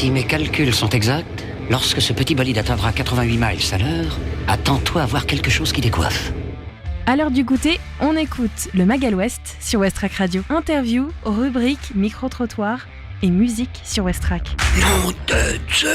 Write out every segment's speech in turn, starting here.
Si mes calculs sont exacts, lorsque ce petit bolide atteindra 88 miles à l'heure, attends-toi à voir quelque chose qui décoiffe. À l'heure du goûter, on écoute le Magal West sur Westrack Radio. Interview, rubrique, micro-trottoir et musique sur Westrack. Nom de Zeus!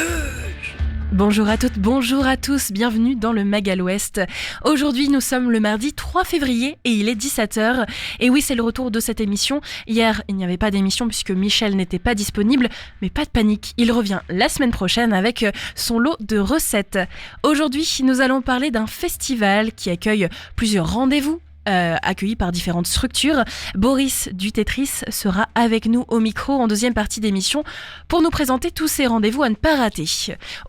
Bonjour à toutes, bonjour à tous, bienvenue dans le Magal West. Aujourd'hui, nous sommes le mardi 3 février et il est 17h. Et oui, c'est le retour de cette émission. Hier, il n'y avait pas d'émission puisque Michel n'était pas disponible, mais pas de panique, il revient la semaine prochaine avec son lot de recettes. Aujourd'hui, nous allons parler d'un festival qui accueille plusieurs rendez-vous accueillis par différentes structures. Boris du Tetris sera avec nous au micro en deuxième partie d'émission pour nous présenter tous ces rendez-vous à ne pas rater.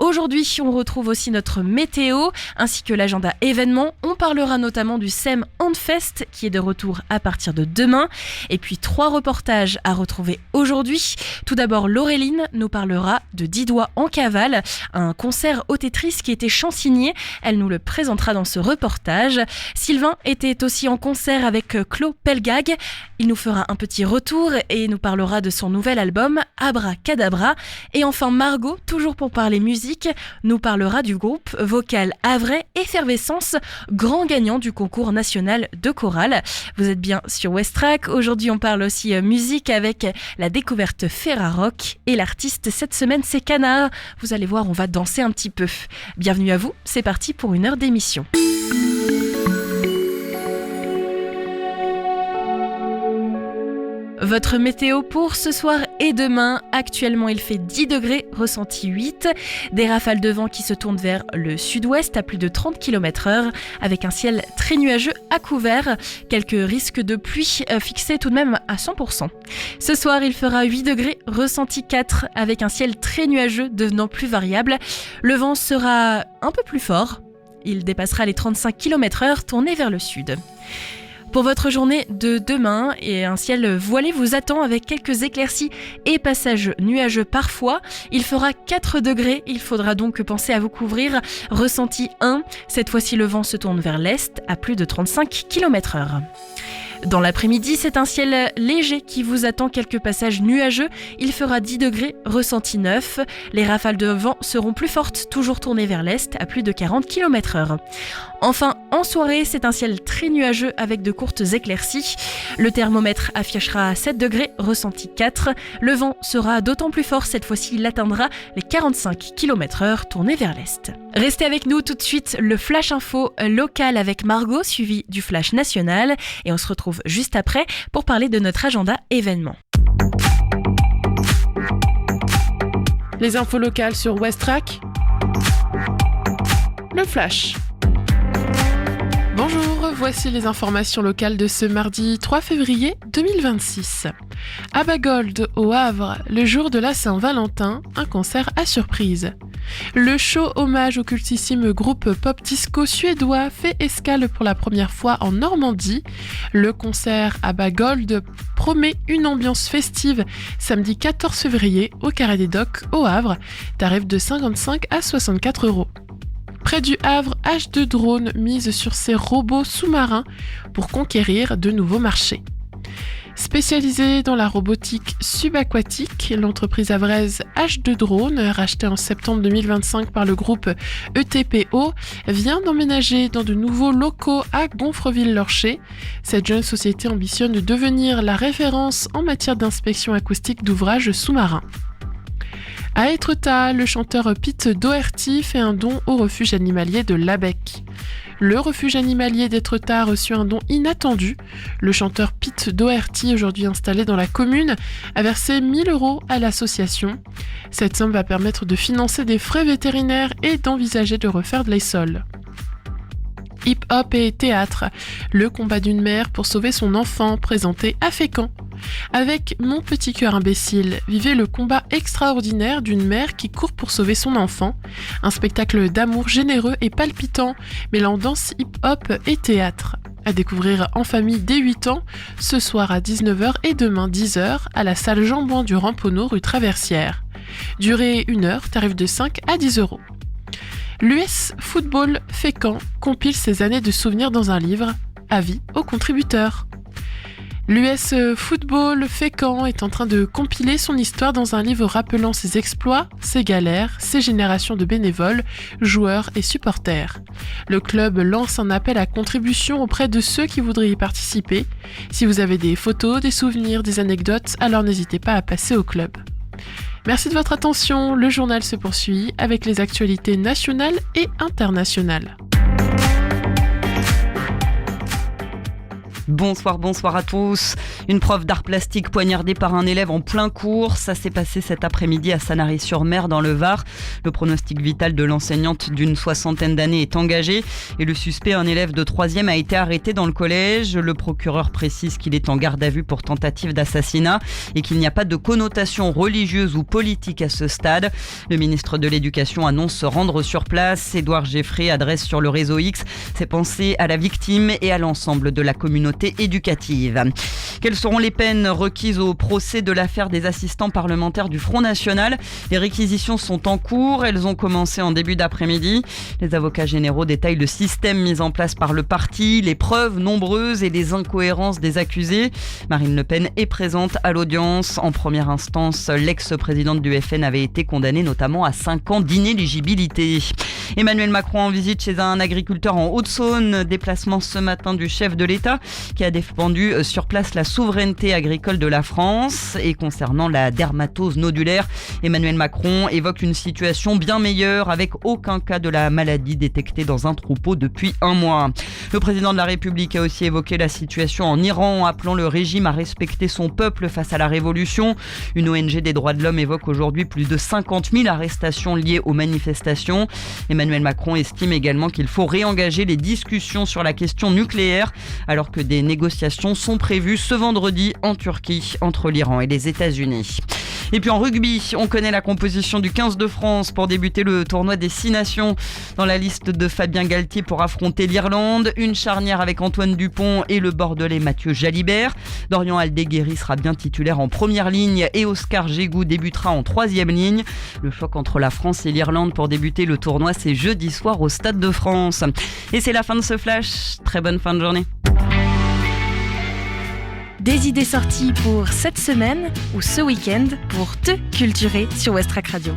Aujourd'hui, on retrouve aussi notre météo ainsi que l'agenda événements. On parlera notamment du SEM Handfest qui est de retour à partir de demain. Et puis 3 reportages à retrouver aujourd'hui. Tout d'abord, Laureline nous parlera de 10 doigts en cavale, un concert au Tetris qui était chansigné. Elle nous le présentera dans ce reportage. Sylvain était aussi en concert avec Claude Pelgag. Il nous fera un petit retour et nous parlera de son nouvel album Abracadabra. Et enfin Margot, toujours pour parler musique, nous parlera du groupe vocal Havrais Effervescence, grand gagnant du concours national de chorale. Vous êtes bien sur Westrack. Aujourd'hui on parle aussi musique avec la découverte Ferrarock et l'artiste cette semaine c'est Canard. Vous allez voir, on va danser un petit peu. Bienvenue à vous, c'est parti pour une heure d'émission. Votre météo pour ce soir et demain. Actuellement, il fait 10 degrés, ressenti 8. Des rafales de vent qui se tournent vers le sud-ouest à plus de 30 km/h avec un ciel très nuageux à couvert. Quelques risques de pluie fixés tout de même à 100%. Ce soir, il fera 8 degrés, ressenti 4 avec un ciel très nuageux devenant plus variable. Le vent sera un peu plus fort. Il dépassera les 35 km/h tourné vers le sud. Pour votre journée de demain, et un ciel voilé vous attend avec quelques éclaircies et passages nuageux parfois. Il fera 4 degrés, il faudra donc penser à vous couvrir. Ressenti 1, cette fois-ci le vent se tourne vers l'est à plus de 35 km/h. Dans l'après-midi, c'est un ciel léger qui vous attend, quelques passages nuageux. Il fera 10 degrés, ressenti 9. Les rafales de vent seront plus fortes, toujours tournées vers l'est, à plus de 40 km/h. Enfin, en soirée, c'est un ciel très nuageux avec de courtes éclaircies. Le thermomètre affichera 7 degrés, ressenti 4. Le vent sera d'autant plus fort, cette fois-ci il atteindra les 45 km/h tourné vers l'est. Restez avec nous tout de suite, le Flash Info local avec Margot, suivi du Flash National. Et on se retrouve juste après pour parler de notre agenda événement. Les infos locales sur Westrack. Le Flash. Bonjour, voici les informations locales de ce mardi 3 février 2026. À Bagold, au Havre, le jour de la Saint-Valentin, un concert à surprise. Le show hommage au cultissime groupe pop-disco suédois fait escale pour la première fois en Normandie. Le concert à Bagold promet une ambiance festive samedi 14 février au Carré des Docks, au Havre, tarif de 55 à 64 €. Près du Havre, H2 Drone mise sur ses robots sous-marins pour conquérir de nouveaux marchés. Spécialisée dans la robotique subaquatique, l'entreprise havraise H2 Drone, rachetée en septembre 2025 par le groupe ETPO, vient d'emménager dans de nouveaux locaux à Gonfreville-Lorcher. Cette jeune société ambitionne de devenir la référence en matière d'inspection acoustique d'ouvrages sous-marins. À Étretat, le chanteur Pete Doherty fait un don au refuge animalier de Labec. Le refuge animalier d'Étretat a reçu un don inattendu. Le chanteur Pete Doherty, aujourd'hui installé dans la commune, a versé 1 000 € à l'association. Cette somme va permettre de financer des frais vétérinaires et d'envisager de refaire les sols. Hip-hop et théâtre, le combat d'une mère pour sauver son enfant, présenté à Fécamp. Avec Mon petit cœur imbécile, vivez le combat extraordinaire d'une mère qui court pour sauver son enfant. Un spectacle d'amour généreux et palpitant, mêlant danse, hip-hop et théâtre. À découvrir en famille dès 8 ans, ce soir à 19h et demain 10h à la salle Jean-Bouin du Ramponneau rue Traversière. Durée 1 heure, tarif de 5 à 10 €. L'US Football Fécamp compile ses années de souvenirs dans un livre, avis aux contributeurs. L'US Football Fécamp est en train de compiler son histoire dans un livre rappelant ses exploits, ses galères, ses générations de bénévoles, joueurs et supporters. Le club lance un appel à contribution auprès de ceux qui voudraient y participer. Si vous avez des photos, des souvenirs, des anecdotes, alors n'hésitez pas à passer au club. Merci de votre attention, le journal se poursuit avec les actualités nationales et internationales. Bonsoir à tous. Une prof d'art plastique poignardée par un élève en plein cours. Ça s'est passé cet après-midi à Sanary-sur-Mer dans le Var. Le pronostic vital de l'enseignante d'une 60aine d'années est engagé et le suspect, un élève de 3e, a été arrêté dans le collège. Le procureur précise qu'il est en garde à vue pour tentative d'assassinat et qu'il n'y a pas de connotation religieuse ou politique à ce stade. Le ministre de l'Éducation annonce se rendre sur place. Édouard Geffray adresse sur le réseau X ses pensées à la victime et à l'ensemble de la communauté éducative. Quelles seront les peines requises au procès de l'affaire des assistants parlementaires du Front National ? Les réquisitions sont en cours, elles ont commencé en début d'après-midi. Les avocats généraux détaillent le système mis en place par le parti, les preuves nombreuses et les incohérences des accusés. Marine Le Pen est présente à l'audience. En première instance, l'ex-présidente du FN avait été condamnée notamment à 5 ans d'inéligibilité. Emmanuel Macron en visite chez un agriculteur en Haute-Saône. Déplacement ce matin du chef de l'État qui a défendu sur place la souveraineté agricole de la France. Et concernant la dermatose nodulaire, Emmanuel Macron évoque une situation bien meilleure avec aucun cas de la maladie détecté dans un troupeau depuis 1 mois. Le président de la République a aussi évoqué la situation en Iran, appelant le régime à respecter son peuple face à la révolution. Une ONG des droits de l'homme évoque aujourd'hui plus de 50 000 arrestations liées aux manifestations. Emmanuel Macron estime également qu'il faut réengager les discussions sur la question nucléaire alors que des négociations sont prévues ce vendredi en Turquie entre l'Iran et les États-Unis. Et puis en rugby, on connaît la composition du 15 de France pour débuter le tournoi des 6 nations. Dans la liste de Fabien Galtier pour affronter l'Irlande, une charnière avec Antoine Dupont et le Bordelais Mathieu Jalibert. Dorian Aldeguerri sera bien titulaire en première ligne et Oscar Gégou débutera en 3e ligne. Le choc entre la France et l'Irlande pour débuter le tournoi, c'est jeudi soir au Stade de France. Et c'est la fin de ce flash. Très bonne fin de journée. Des idées sorties pour cette semaine ou ce week-end pour te culturer sur Westrack Radio.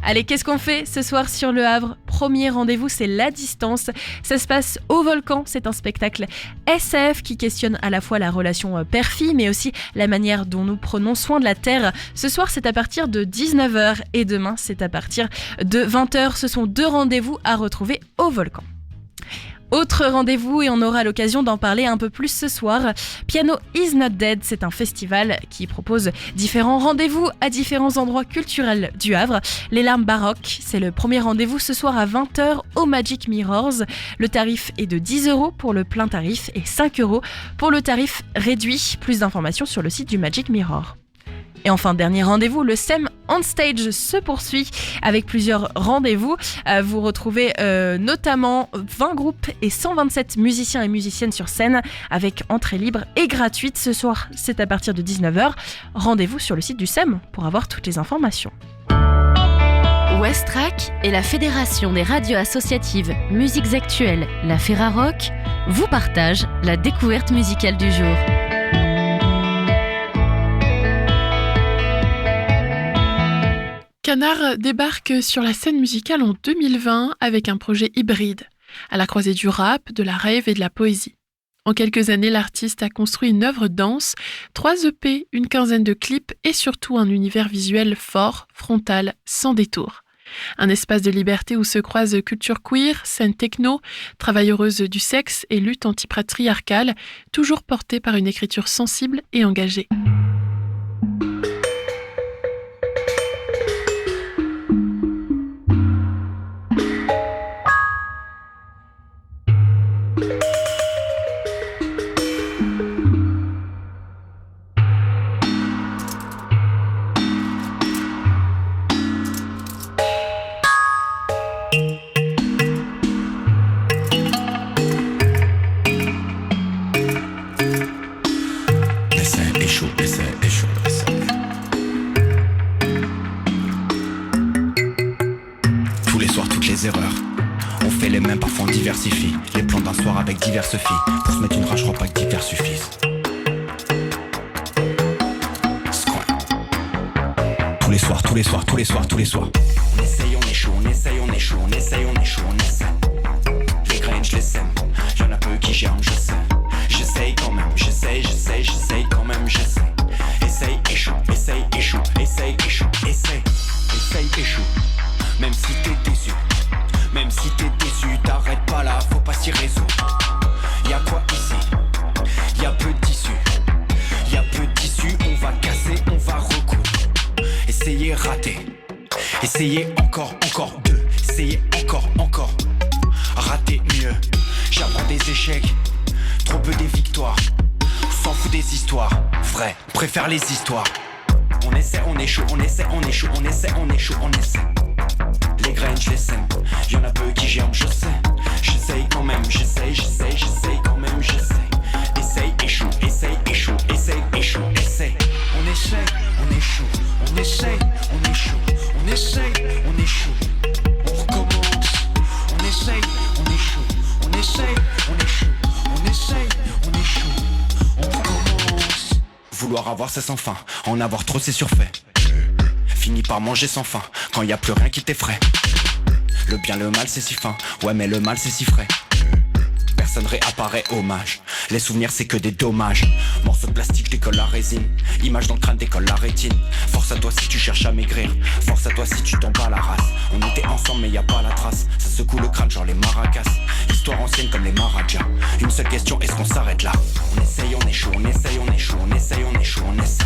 Allez, qu'est-ce qu'on fait ce soir sur Le Havre ? Premier rendez-vous, c'est La Distance. Ça se passe au Volcan. C'est un spectacle SF qui questionne à la fois la relation père-fille, mais aussi la manière dont nous prenons soin de la Terre. Ce soir, c'est à partir de 19h et demain, c'est à partir de 20h. Ce sont 2 rendez-vous à retrouver au Volcan. Autre rendez-vous, et on aura l'occasion d'en parler un peu plus ce soir. Piano is not dead, c'est un festival qui propose différents rendez-vous à différents endroits culturels du Havre. Les Larmes Baroques, c'est le premier rendez-vous ce soir à 20h au Magic Mirrors. Le tarif est de 10 € pour le plein tarif et 5 € pour le tarif réduit. Plus d'informations sur le site du Magic Mirror. Et enfin, dernier rendez-vous, le SEM On Stage se poursuit avec plusieurs rendez-vous. Vous retrouvez notamment 20 groupes et 127 musiciens et musiciennes sur scène avec entrée libre et gratuite. Ce soir, c'est à partir de 19h. Rendez-vous sur le site du SEM pour avoir toutes les informations. Westrack et la Fédération des radios associatives Musiques Actuelles, la Ferrarock, vous partagent la découverte musicale du jour. Canard débarque sur la scène musicale en 2020 avec un projet hybride, à la croisée du rap, de la rave et de la poésie. En quelques années, l'artiste a construit une œuvre dense, 3 EP, une quinzaine de clips et surtout un univers visuel fort, frontal, sans détour. Un espace de liberté où se croisent culture queer, scène techno, travailleuse du sexe et lutte antipatriarcale, toujours portée par une écriture sensible et engagée. Les plans d'un soir avec diverses filles. Pour se mettre une rage, je crois pas que divers suffisent. tous les soirs, tous les soirs, tous les soirs. On essaye, on échoue, on essaye, on échoue, on essaye, on échoue, on essaie. Les graines, je les sème, y'en a peu qui germent, je sais. J'essaye quand même, j'essaye quand même, j'essaie. Essaye, échoue, essaye, échoue, essaye, échoue, essaye. Essaye, échoue, même si t'es déçu. Même si t'es déçu, t'arrêtes pas là, faut pas s'y résoudre. Y'a quoi ici? Y'a peu de tissu. Y'a peu de tissu, on va casser, on va recoudre. Essayez, rater. Essayez encore deux. Essayez encore. Rater mieux. J'apprends des échecs, trop peu des victoires. On s'en fout des histoires, vrai, on préfère les histoires. On essaie, on échoue, on essaie, on échoue, on essaie, on échoue, on essaie. Les graines, je les sème, y'en a peu qui germent, je sais. J'essaye quand même, j'essaye quand même, j'essaie. Essaye, échoue, essaye, échoue, essaye, échoue, essaye. On essaye, on échoue, on essaye, on échoue, on essaye, on échoue. On recommence, on essaye, on échoue, on essaye, on échoue, on essaye, on échoue. On recommence. Vouloir avoir c'est sans fin, en avoir trop c'est surfait. Fini par manger sans faim, quand y a plus rien qui t'effraie. Le bien, le mal c'est si fin, ouais mais le mal c'est si frais. Personne réapparaît, hommage. Les souvenirs c'est que des dommages. Morceaux de plastique décolle la résine. Image dans le crâne décolle la rétine. Force à toi si tu cherches à maigrir. Force à toi si tu t'en bats la race. On était ensemble mais y a pas la trace. Ça secoue le crâne genre les maracas. Histoire ancienne comme les marajas. Une seule question, est-ce qu'on s'arrête là? On essaye, on échoue, on essaye, on échoue, on essaye, on échoue, on essaie.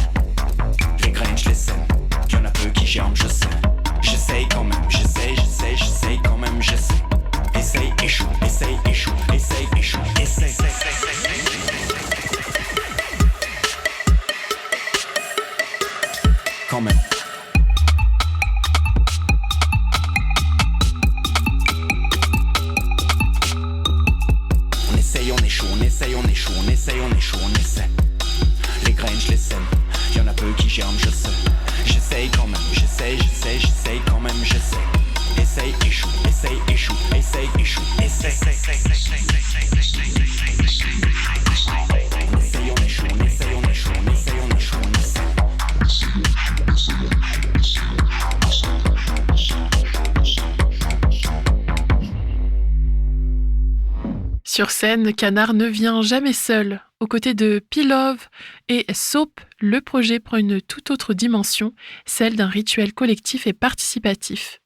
Les graines je les sème, y'en a peu qui germent, je sais. J'essaye quand même, j'essaye quand même, j'essaie. Essaye, échoue, essaye, échoue, essaye, échoue, essaye. Quand même. On essaye, on échoue, on essaye, on échoue, on essaye, on échoue, on essaie. Les graines, je les sème, y'en a peu qui germent, je sais. J'essaye quand même, j'essaye quand même, j'essaie. Essaye, échoue, essaye, échoue, essaye, échoue, essaye. On essaye, on échoue, on essaye, on échoue, on essaye, on échoue, on essaie. Sur scène, Canard ne vient jamais seul. Aux côtés de Pilove et Soap, le projet prend une toute autre dimension, celle d'un rituel collectif et participatif.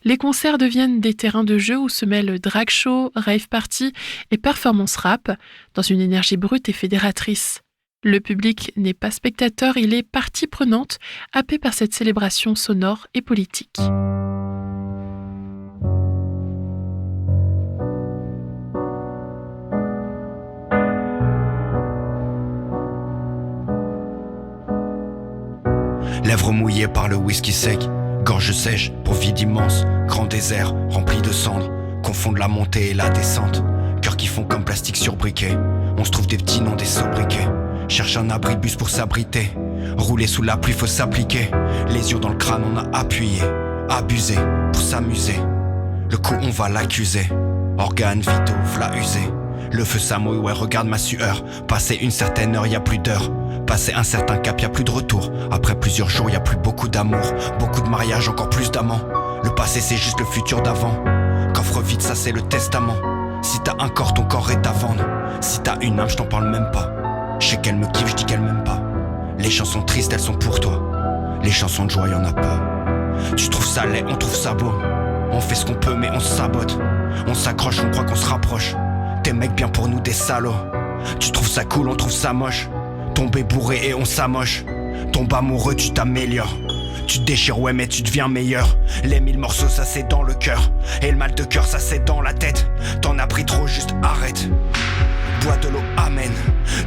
Les concerts deviennent des terrains de jeu où se mêlent drag show, rave party et performance rap, dans une énergie brute et fédératrice. Le public n'est pas spectateur, il est partie prenante, happé par cette célébration sonore et politique. Lèvres mouillées par le whisky sec, gorge sèche pour vide immense, grand désert rempli de cendres, confondent la montée et la descente, cœurs qui font comme plastique surbriqué, on se trouve des petits noms des sobriquets, cherche un abribus pour s'abriter, rouler sous la pluie faut s'appliquer, les yeux dans le crâne on a appuyé, abusé pour s'amuser, le coup on va l'accuser, organes vitaux v'là usé, le feu ça mouille ouais regarde ma sueur, passé une certaine heure y a plus d'heure. Passé un certain cap, y'a plus de retour. Après plusieurs jours, y'a plus beaucoup d'amour. Beaucoup de mariages, encore plus d'amants. Le passé, c'est juste le futur d'avant. Coffre vide, ça c'est le testament. Si t'as un corps, ton corps est à vendre. Si t'as une âme, je t'en parle même pas. Je sais qu'elle me kiffe, je dis qu'elle m'aime pas. Les chansons tristes, elles sont pour toi. Les chansons de joie, y'en a pas. Tu trouves ça laid, on trouve ça beau. On fait ce qu'on peut, mais on se sabote. On s'accroche, on croit qu'on se rapproche. Des mecs bien pour nous, des salauds. Tu trouves ça cool, on trouve ça moche. Tomber bourré et on s'amoche. Tombe amoureux, tu t'améliores. Tu te déchires, ouais, mais tu deviens meilleur. Les 1000 morceaux, ça c'est dans le cœur. Et le mal de cœur, ça c'est dans la tête. T'en as pris trop, juste arrête. Bois de l'eau, amen.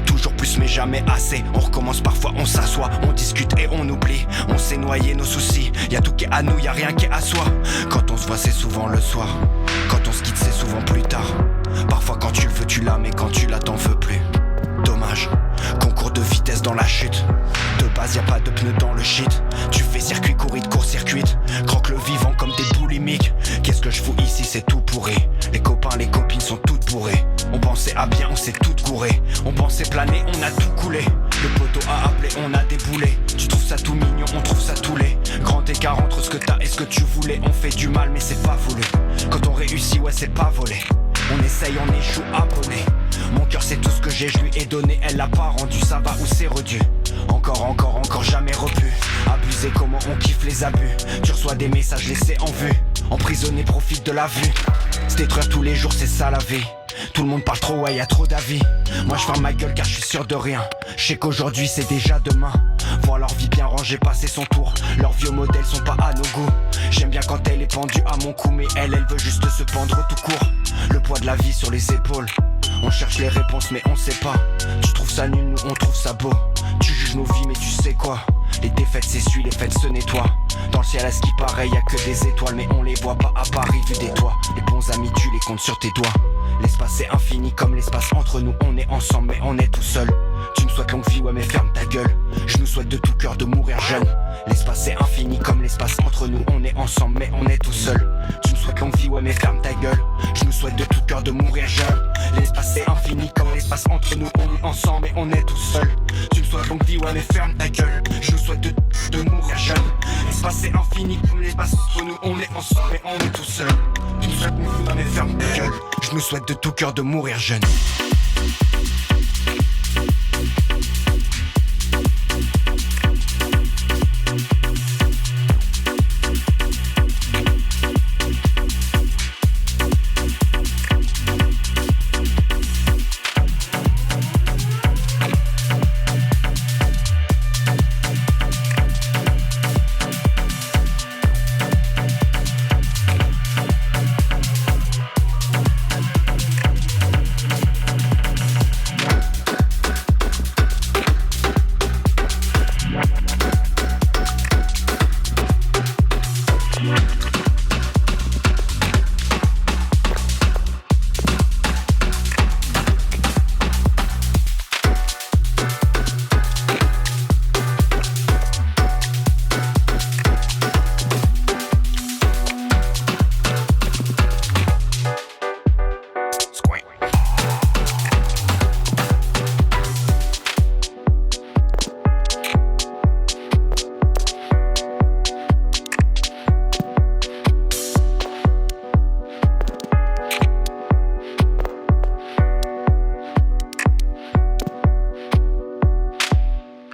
Toujours plus, mais jamais assez. On recommence parfois, on s'assoit. On discute et on oublie. On s'est noyé nos soucis. Y'a tout qui est à nous, y'a rien qui est à soi. Quand on se voit, c'est souvent le soir. Quand on se quitte, c'est souvent plus tard. Parfois, quand tu le veux, tu l'as, mais quand tu l'as, t'en veux plus. Dommage, concours de vitesse dans la chute. De base y'a pas de pneus dans le shit. Tu fais circuit, court-circuit. Croque le vivant comme des boulimiques. Qu'est-ce que je fous ici, c'est tout pourri. Les copains, les copines sont toutes bourrées. On pensait à bien, on s'est toutes gourées. On pensait planer, on a tout coulé. Le poteau a appelé, on a déboulé. Tu trouves ça tout mignon, on trouve ça tout laid. Grand écart que tu voulais, on fait du mal mais c'est pas voulu. Quand on réussit, ouais c'est pas volé. On essaye, on échoue, abonné. Mon cœur c'est tout ce que j'ai, je lui ai donné. Elle l'a pas rendu, ça va ou c'est redû. Encore, jamais repu. Abusé, comment on kiffe les abus. Tu reçois des messages laissés en vue. Emprisonné, profite de la vue. Se détruire tous les jours, c'est ça la vie. Tout le monde parle trop, ouais, y a trop d'avis. Moi je ferme ma gueule car je suis sûr de rien. Je sais qu'aujourd'hui c'est déjà demain. Voir leur vie bien rangée passer son tour. Leurs vieux modèles sont pas à nos goûts. J'aime bien quand elle est pendue à mon cou. Mais elle veut juste se pendre tout court. Le poids de la vie sur les épaules. On cherche les réponses mais on sait pas. Tu trouves ça nul, nous on trouve ça beau. Tu juges nos vies mais tu sais quoi. Les défaites s'essuient, les fêtes se nettoient. Dans le ciel à ce qui paraît, y a que des étoiles. Mais on les voit pas à Paris vu des toits. Les bons amis tu les comptes sur tes doigts. L'espace est infini comme l'espace entre nous. On est ensemble mais on est tout seul. Tu me souhaites longue vie, ouais mais ferme ta gueule. Je nous souhaite de tout cœur de mourir jeune. L'espace est infini comme l'espace entre nous. On est ensemble mais on est tout seul. Tu me souhaites longue vie, ouais mais ferme ta gueule. Je nous souhaite de tout cœur de mourir jeune. L'espace est infini comme l'espace entre nous. On est ensemble mais on est tout seul. Tu me souhaites longue vie, ouais mais ferme ta gueule. Je nous souhaite de mourir jeune. L'espace est infini comme l'espace entre nous. On est ensemble mais on est tout seul. Tu me souhaites longue vie, ouais mais ferme ta gueule. Je nous souhaite de tout cœur de mourir jeune.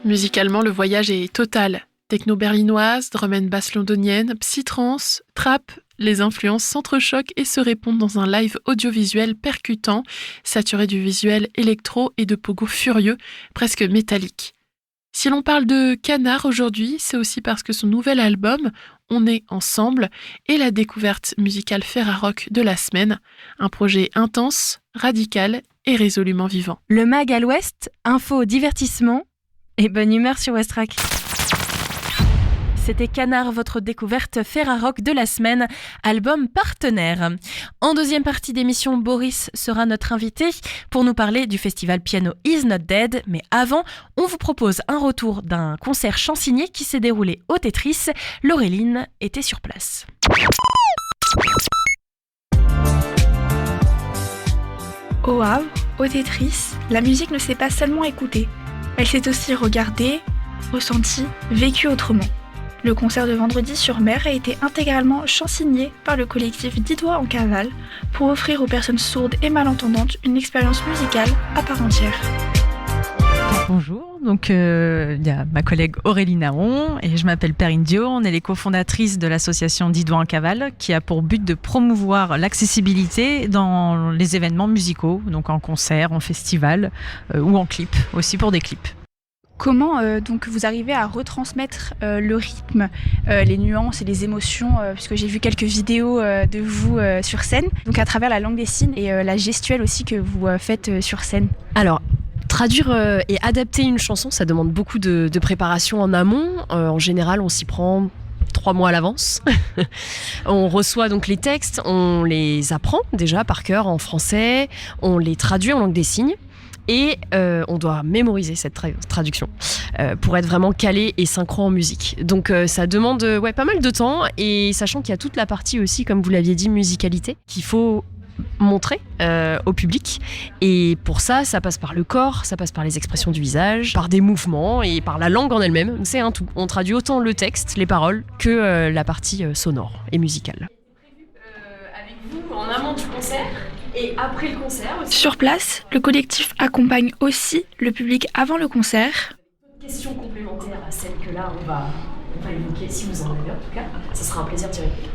Musicalement, le voyage est total. Techno berlinoise, drum and bass londonienne, psy-trance, trap, les influences s'entrechoquent et se répondent dans un live audiovisuel percutant, saturé du visuel électro et de pogo furieux, presque métallique. Si l'on parle de Canard aujourd'hui, c'est aussi parce que son nouvel album, On est ensemble, est la découverte musicale Ferrarock de la semaine, un projet intense, radical et résolument vivant. Le Mag à l'Ouest, info, divertissement et bonne humeur sur Westrack. C'était Canard, votre découverte Ferrarock de la semaine, album partenaire. En deuxième partie d'émission, Boris sera notre invité pour nous parler du festival Piano Is Not Dead. Mais avant, on vous propose un retour d'un concert chansigné qui s'est déroulé au Tetris. Laureline était sur place. Au Havre, au Tetris, la musique ne s'est pas seulement écoutée, elle s'est aussi regardée, ressentie, vécue autrement. Le concert de vendredi sur Mer a été intégralement chansigné par le collectif 10 doigts en cavale pour offrir aux personnes sourdes et malentendantes une expérience musicale à part entière. Bonjour, donc il y a ma collègue Aurélie Naon et je m'appelle Perrine Dio. On est les cofondatrices de l'association 10 doigts en cavale qui a pour but de promouvoir l'accessibilité dans les événements musicaux, donc en concert, en festival ou en clip, aussi pour des clips. Comment donc vous arrivez à retransmettre le rythme, les nuances et les émotions, puisque j'ai vu quelques vidéos de vous sur scène, donc à travers la langue des signes et la gestuelle aussi que vous faites sur scène. Alors, traduire et adapter une chanson, ça demande beaucoup de préparation en amont. En général, on s'y prend 3 mois à l'avance. On reçoit donc les textes, on les apprend déjà par cœur en français, on les traduit en langue des signes. Et on doit mémoriser cette traduction pour être vraiment calé et synchro en musique. Donc ça demande pas mal de temps, et sachant qu'il y a toute la partie aussi, comme vous l'aviez dit, musicalité, qu'il faut montrer au public. Et pour ça, ça passe par le corps, ça passe par les expressions du visage, par des mouvements et par la langue en elle-même. C'est un tout. On traduit autant le texte, les paroles, que la partie sonore et musicale. Avec vous en amont du concert et après le concert aussi. Sur place, le collectif accompagne aussi le public avant le concert. Question complémentaire à celle que là on va évoquer, si vous en avez en tout cas. Ça sera un plaisir d'y répondre.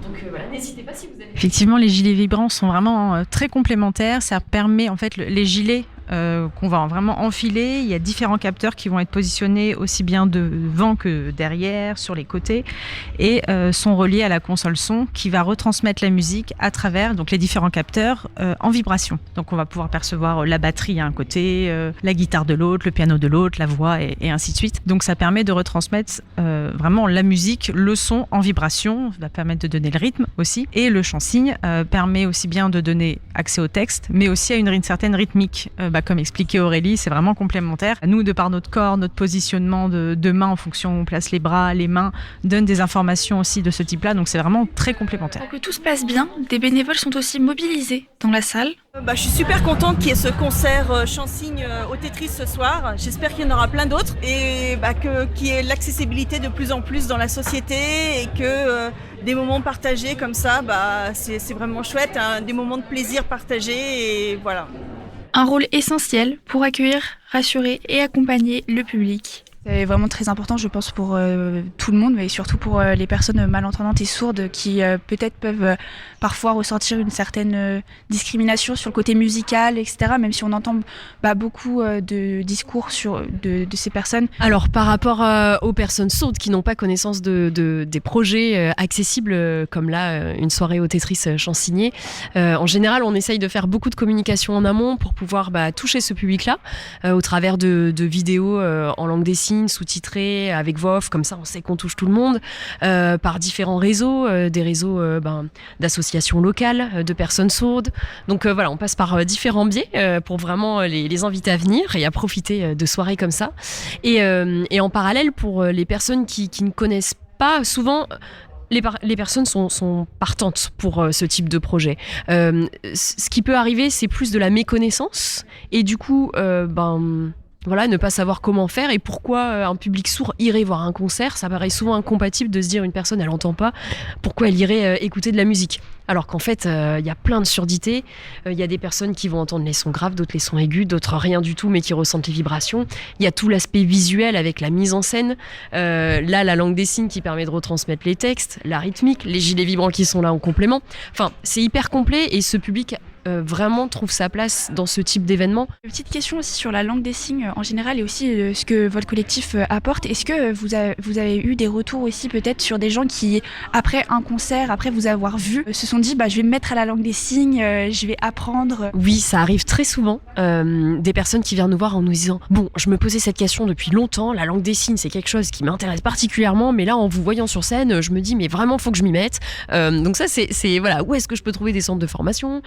Donc voilà, n'hésitez pas si vous avez... Effectivement, les gilets vibrants sont vraiment très complémentaires. Ça permet, en fait, les gilets qu'on va vraiment enfiler, il y a différents capteurs qui vont être positionnés aussi bien devant que derrière, sur les côtés, et sont reliés à la console son qui va retransmettre la musique à travers donc les différents capteurs en vibration. Donc on va pouvoir percevoir la batterie à un côté, la guitare de l'autre, le piano de l'autre, la voix et ainsi de suite. Donc ça permet de retransmettre vraiment la musique, le son en vibration, ça va permettre de donner le rythme aussi, et le chant-signe permet aussi bien de donner accès au texte, mais aussi à une certaine rythmique. Comme expliquait Aurélie, c'est vraiment complémentaire. Nous, de par notre corps, notre positionnement de main en fonction où on place les bras, les mains, donne des informations aussi de ce type-là, donc c'est vraiment très complémentaire. Pour que tout se passe bien, des bénévoles sont aussi mobilisés dans la salle. Je suis super contente qu'il y ait ce concert chant-signe au Tetris ce soir. J'espère qu'il y en aura plein d'autres et qu'il y ait l'accessibilité de plus en plus dans la société et que des moments partagés comme ça, c'est vraiment chouette, hein, des moments de plaisir partagés et voilà. Un rôle essentiel pour accueillir, rassurer et accompagner le public. C'est vraiment très important, je pense, pour tout le monde, mais surtout pour les personnes malentendantes et sourdes qui peut-être peuvent parfois ressentir une certaine discrimination sur le côté musical, etc., même si on entend beaucoup de discours de ces personnes. Alors, par rapport aux personnes sourdes qui n'ont pas connaissance des projets accessibles, comme là, une soirée au Tetris chant-signé, en général, on essaye de faire beaucoup de communication en amont pour pouvoir toucher ce public-là, au travers de vidéos en langue des signes, sous-titrés avec voix off, comme ça on sait qu'on touche tout le monde, par différents réseaux, des réseaux d'associations locales, de personnes sourdes. Donc voilà, on passe par différents biais pour vraiment les inviter à venir et à profiter de soirées comme ça. Et en parallèle, pour les personnes qui ne connaissent pas, souvent les personnes sont partantes pour ce type de projet. Ce qui peut arriver, c'est plus de la méconnaissance et du coup voilà, ne pas savoir comment faire et pourquoi un public sourd irait voir un concert. Ça paraît souvent incompatible de se dire une personne elle n'entend pas, pourquoi elle irait écouter de la musique, alors qu'en fait il y a plein de surdités. Il y a des personnes qui vont entendre les sons graves, d'autres les sons aigus, d'autres rien du tout mais qui ressentent les vibrations. Il y a tout l'aspect visuel avec la mise en scène, là la langue des signes qui permet de retransmettre les textes, la rythmique, les gilets vibrants qui sont là en complément. Enfin, c'est hyper complet et ce public vraiment trouve sa place dans ce type d'événement. Une petite question aussi sur la langue des signes en général et aussi ce que votre collectif apporte. Est-ce que vous avez eu des retours aussi peut-être sur des gens qui, après un concert, après vous avoir vu, se sont dit je vais me mettre à la langue des signes, je vais apprendre? Oui, ça arrive très souvent. Des personnes qui viennent nous voir en nous disant je me posais cette question depuis longtemps, la langue des signes c'est quelque chose qui m'intéresse particulièrement, mais là en vous voyant sur scène, je me dis mais vraiment faut que je m'y mette. Donc ça c'est voilà, où est-ce que je peux trouver des centres de formation,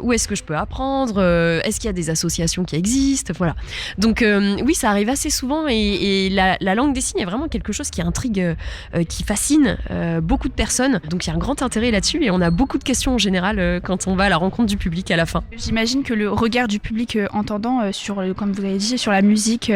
où est-ce que je peux apprendre, est-ce qu'il y a des associations qui existent, voilà. Donc oui, ça arrive assez souvent et la langue des signes est vraiment quelque chose qui intrigue, qui fascine beaucoup de personnes. Donc il y a un grand intérêt là-dessus et on a beaucoup de questions en général quand on va à la rencontre du public à la fin. J'imagine que le regard du public entendant comme vous avez dit, sur la musique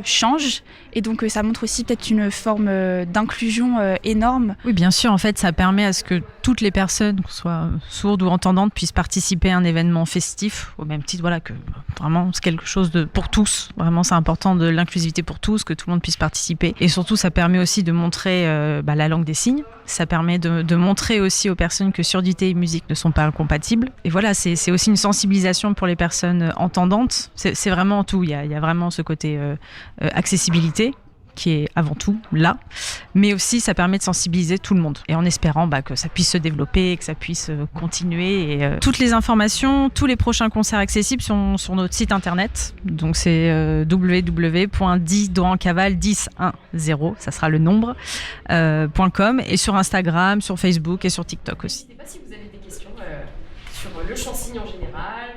change et donc ça montre aussi peut-être une forme d'inclusion énorme. Oui, bien sûr, en fait ça permet à ce que toutes les personnes, soient sourdes ou entendantes, puissent participer à un événement festif, au même titre que vraiment c'est quelque chose pour tous. Vraiment c'est important de l'inclusivité pour tous, que tout le monde puisse participer. Et surtout ça permet aussi de montrer la langue des signes. Ça permet de montrer aussi aux personnes que surdité et musique ne sont pas incompatibles. Et voilà, c'est aussi une sensibilisation pour les personnes entendantes. C'est vraiment tout. Il y a vraiment ce côté accessibilité qui est avant tout là, mais aussi ça permet de sensibiliser tout le monde et en espérant que ça puisse se développer, que ça puisse continuer. Et toutes les informations, tous les prochains concerts accessibles sont sur notre site internet, donc c'est www.10doancaval1010, ça sera le nombre, .com, et sur Instagram, sur Facebook et sur TikTok aussi. Je ne sais pas si vous avez des questions sur le chant-signe en général.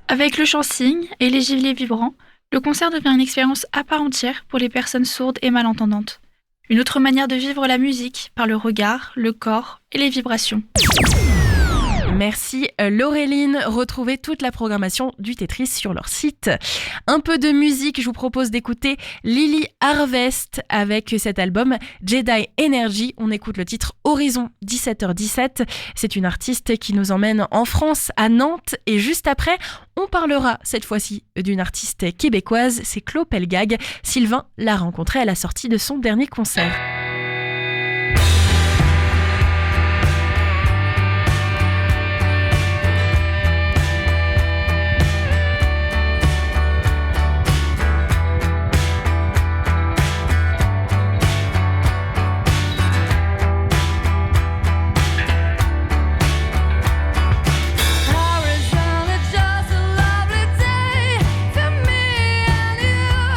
Avec le chant-signe et les gilets vibrants, le concert devient une expérience à part entière pour les personnes sourdes et malentendantes. Une autre manière de vivre la musique par le regard, le corps et les vibrations. Merci Laureline. Retrouvez toute la programmation du Tetris sur leur site. Un peu de musique, je vous propose d'écouter Lily Harvest avec cet album Jedi Energy. On écoute le titre Horizon 17h17. C'est une artiste qui nous emmène en France, à Nantes. Et juste après, on parlera cette fois-ci d'une artiste québécoise, c'est Claude Pelgag. Sylvain l'a rencontrée à la sortie de son dernier concert. For me and you.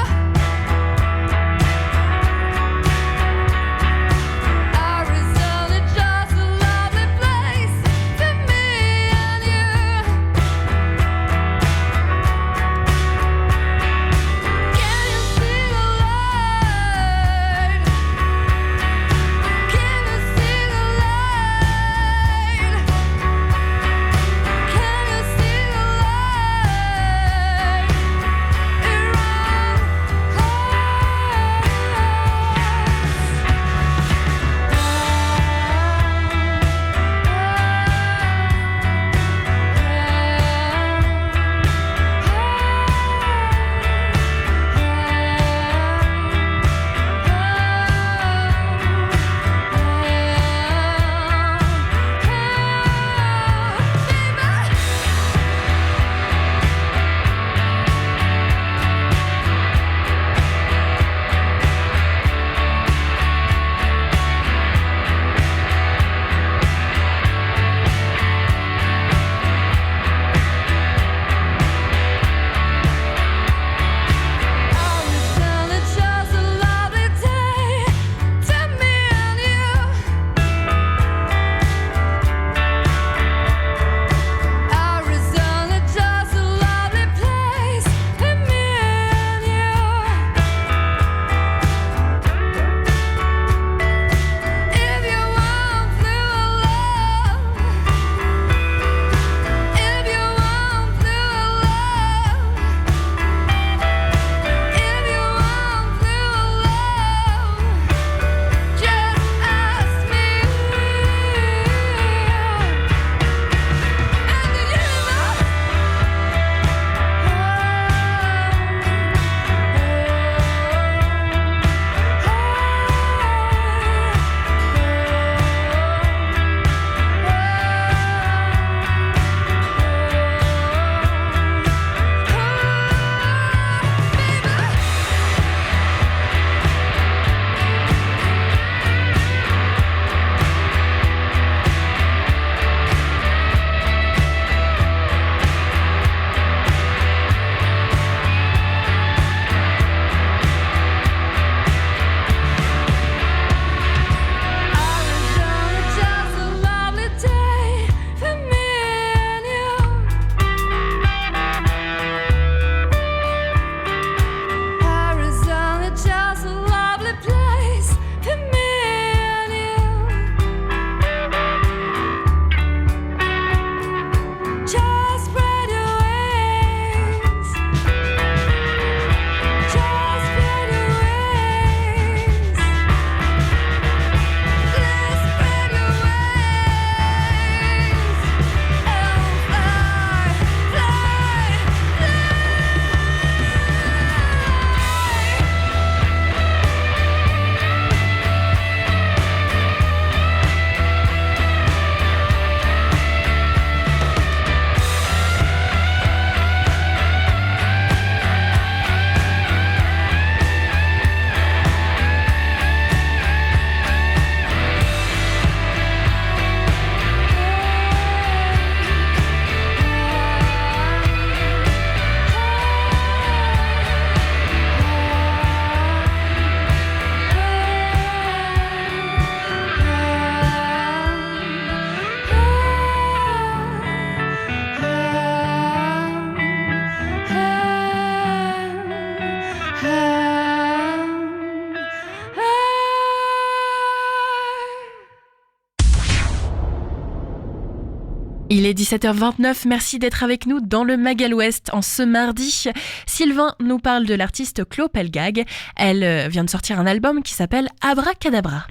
Il est 17h29, merci d'être avec nous dans le Mag à l'Ouest en ce mardi. Sylvain nous parle de l'artiste Chloé Pelgag. Elle vient de sortir un album qui s'appelle Abracadabra.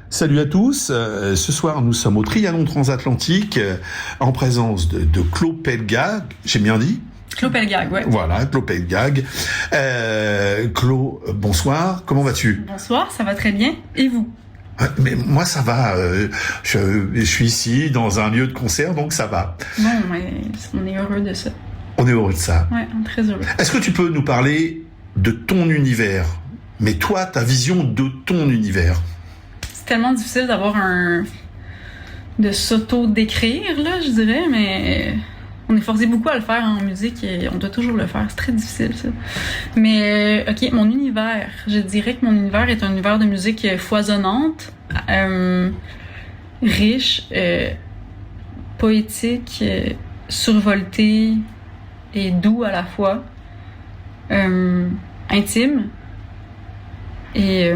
Salut à tous, ce soir nous sommes au Trianon Transatlantique en présence de Chloé Pelgag, j'ai bien dit ? Chloé Pelgag, ouais. Voilà, Chloé Pelgag. Chloé, bonsoir, comment vas-tu ? Bonsoir, ça va très bien, et vous ? Mais moi ça va, je suis ici dans un lieu de concert, donc ça va. Non, mais on est heureux de ça. On est heureux de ça. Ouais, on est très heureux. Est-ce que tu peux nous parler de ton univers ? Mais toi, ta vision de ton univers ? C'est tellement difficile de s'auto-décrire, là, je dirais, mais on est forcé beaucoup à le faire en musique et on doit toujours le faire. C'est très difficile, ça. Mais, OK, mon univers. Je dirais que mon univers est un univers de musique foisonnante, riche, poétique, survolté et doux à la fois, intime et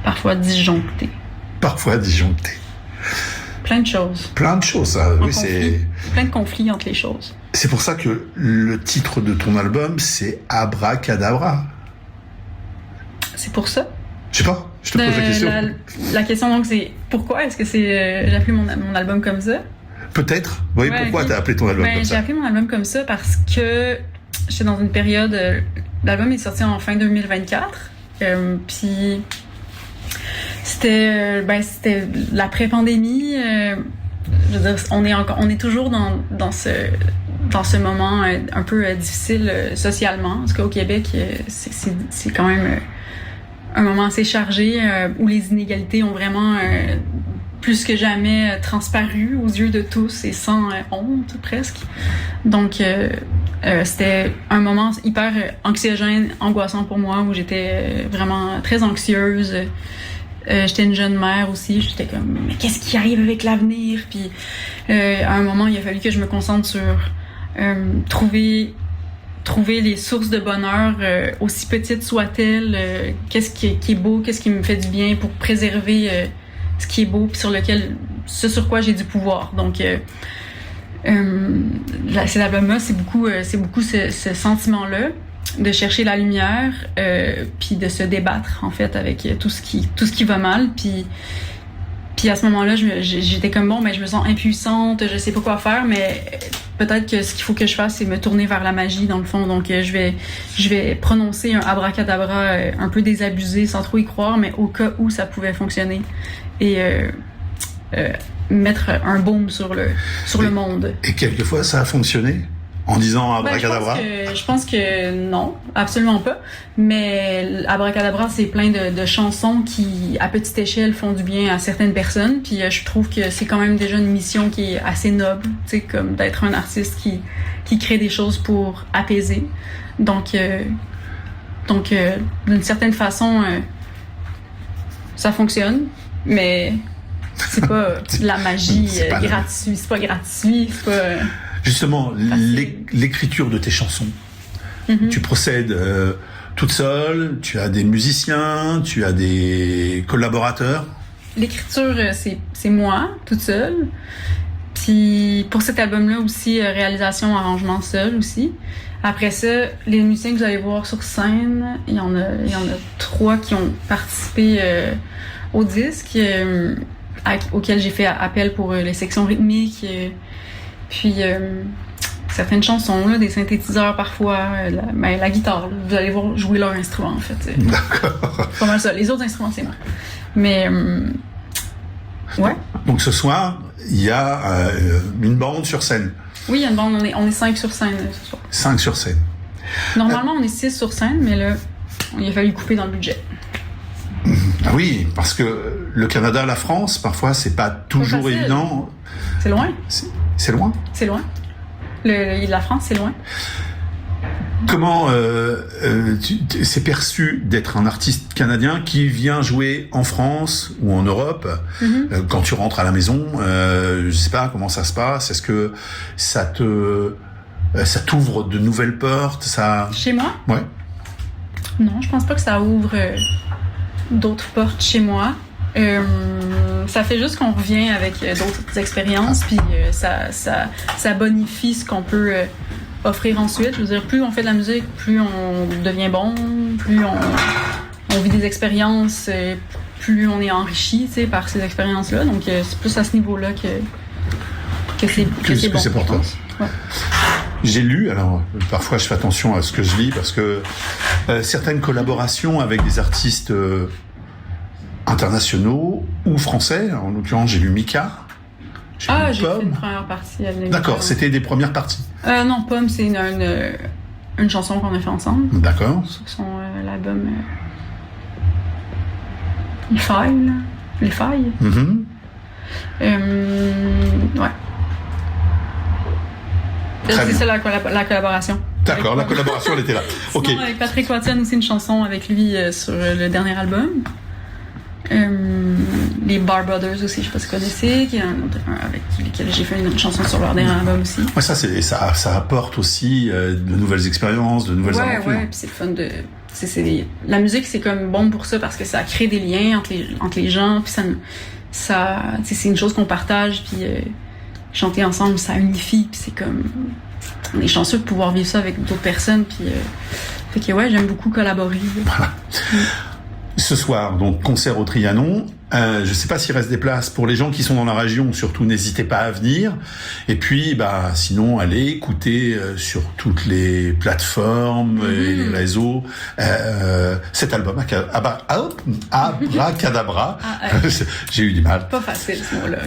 parfois disjoncté. Parfois disjoncté. Plein de choses. Plein de choses, ça. Oui, c'est plein de conflits entre les choses. C'est pour ça que le titre de ton album, c'est Abracadabra. C'est pour ça? Je sais pas, je te pose la question. La question, donc, c'est pourquoi est-ce que j'ai appelé mon album comme ça? Peut-être. Oui, ouais, pourquoi t'as appelé ton album comme ça? J'ai appelé mon album comme ça parce que j'étais dans une période... l'album est sorti en fin 2024. Puis... C'était l'après-pandémie. Je veux dire, on est toujours dans ce moment un peu difficile socialement. Parce qu'au Québec, c'est quand même un moment assez chargé où les inégalités ont vraiment plus que jamais transparu aux yeux de tous et sans honte presque. Donc c'était un moment hyper anxiogène, angoissant pour moi, où j'étais vraiment très anxieuse. J'étais une jeune mère aussi, j'étais comme mais qu'est-ce qui arrive avec l'avenir? Puis à un moment il a fallu que je me concentre sur trouver les sources de bonheur aussi petites soient-elles, qu'est-ce qui est beau, qu'est-ce qui me fait du bien pour préserver ce qui est beau puis ce sur quoi j'ai du pouvoir. Donc cet album-là, c'est beaucoup ce sentiment-là de chercher la lumière puis de se débattre en fait avec tout ce qui va mal, puis à ce moment-là j'étais comme bon, mais je me sens impuissante, je sais pas quoi faire, mais peut-être que ce qu'il faut que je fasse c'est me tourner vers la magie dans le fond. Donc je vais prononcer un abracadabra un peu désabusé sans trop y croire, mais au cas où ça pouvait fonctionner et mettre un baume sur le monde. Et quelquefois ça a fonctionné? En disant abracadabra? Je pense que non, absolument pas. Mais abracadabra, c'est plein de chansons qui, à petite échelle, font du bien à certaines personnes. Puis je trouve que c'est quand même déjà une mission qui est assez noble, tu sais, comme d'être un artiste qui crée des choses pour apaiser. Donc d'une certaine façon, ça fonctionne, mais c'est pas de la magie gratuite. C'est pas gratuit, c'est pas... Justement, l'écriture de tes chansons, tu procèdes toute seule, tu as des musiciens, tu as des collaborateurs? L'écriture, c'est moi, toute seule. Puis pour cet album-là aussi, réalisation, arrangement seul aussi. Après ça, les musiciens que vous allez voir sur scène, il y en a 3 qui ont participé au disque, auquel j'ai fait appel pour les sections rythmiques. Puis certaines chansons, là, des synthétiseurs parfois, la guitare, là, vous allez voir jouer leur instrument en fait. D'accord. C'est pas mal ça. Les autres instruments, c'est moi. Mais ouais. Donc ce soir, il y a une bande sur scène. Oui, il y a une bande, on est 5 sur scène ce soir. 5 sur scène. Normalement, on est 6 sur scène, mais là, il a fallu couper dans le budget. Ah oui, parce que le Canada, la France, parfois, c'est pas toujours évident. C'est loin. C'est loin? C'est loin. La France, c'est loin. Comment c'est perçu d'être un artiste canadien qui vient jouer en France ou en Europe? Quand tu rentres à la maison, je sais pas comment ça se passe. Est-ce que ça t'ouvre de nouvelles portes? Chez moi? Ouais. Non, je pense pas que ça ouvre d'autres portes chez moi. Ça fait juste qu'on revient avec d'autres expériences, puis ça bonifie ce qu'on peut offrir ensuite. Je veux dire, plus on fait de la musique, plus on devient bon, plus on vit des expériences, plus on est enrichi, tu sais, par ces expériences-là. Donc, c'est plus à ce niveau-là que c'est bon. C'est pour toi. Ouais. J'ai lu, alors parfois je fais attention à ce que je lis, parce que certaines collaborations avec des artistes internationaux ou français, en l'occurrence j'ai lu Mika. J'ai fait une première partie. D'accord, c'était des premières parties. Non, Pomme, c'est une chanson qu'on a fait ensemble. D'accord. Sur son l'album Les Failles, là. Les Failles. Ouais. C'est ça la collaboration. D'accord, la collaboration elle était là. Ok. Sinon, avec Patrick Wattian aussi une chanson avec lui sur le dernier album. Les Bar Brothers aussi, je sais pas si vous connaissez, avec lequel j'ai fait une chanson sur leur dernier album aussi. Ouais, ça apporte aussi de nouvelles expériences, de nouvelles aventures. Ouais, puis c'est le fun de. La musique, c'est comme bon pour ça parce que ça crée des liens entre les gens, puis ça c'est une chose qu'on partage, puis chanter ensemble, ça unifie, puis c'est comme. On est chanceux de pouvoir vivre ça avec d'autres personnes, puis. Fait que ouais, j'aime beaucoup collaborer. Voilà. Ce soir, donc concert au Trianon. Je ne sais pas s'il reste des places pour les gens qui sont dans la région. Surtout, n'hésitez pas à venir. Et puis, sinon, allez écouter sur toutes les plateformes et les réseaux cet album Abracadabra. J'ai eu du mal. Pas facile ce mot-là.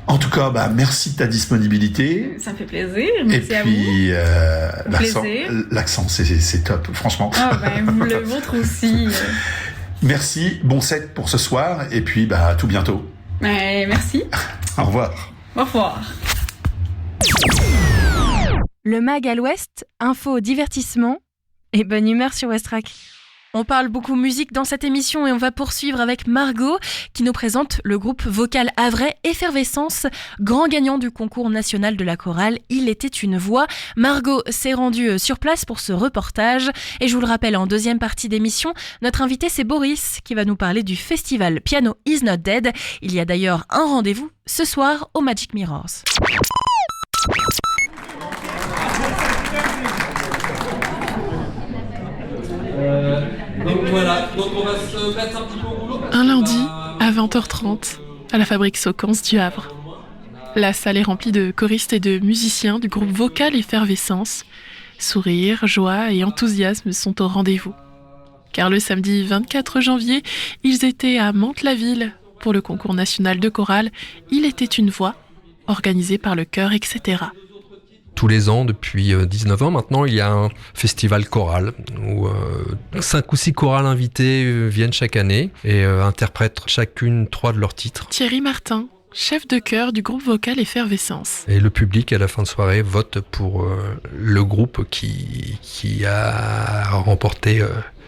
En tout cas, merci de ta disponibilité. Ça me fait plaisir. Merci et puis, l'accent, c'est top, franchement. Le vôtre aussi. Merci, bon set pour ce soir, et puis à tout bientôt. Merci. Au revoir. Au revoir. Le Mag à l'Ouest, info, divertissement et bonne humeur sur Westrack. On parle beaucoup musique dans cette émission et on va poursuivre avec Margot qui nous présente le groupe vocal havrais Effervescence, grand gagnant du concours national de la chorale Il était une voix. Margot s'est rendue sur place pour ce reportage et je vous le rappelle en deuxième partie d'émission, notre invité c'est Boris qui va nous parler du festival Piano is Not Dead. Il y a d'ailleurs un rendez-vous ce soir au Magic Mirrors. Donc voilà, on va se mettre un petit peu au boulot. Un lundi à 20h30 à la Fabrique Socance du Havre. La salle est remplie de choristes et de musiciens du groupe vocal Effervescence. Sourire, joie et enthousiasme sont au rendez-vous. Car le samedi 24 janvier, ils étaient à Mantes-la-Ville pour le concours national de chorale Il était une voix, organisé par le chœur, etc. Tous les ans, depuis 19 ans maintenant, il y a un festival choral où 5 ou 6 chorales invitées viennent chaque année et interprètent chacune 3 de leurs titres. Thierry Martin, chef de chœur du groupe vocal Effervescence. Et le public, à la fin de soirée, vote pour le groupe qui a remporté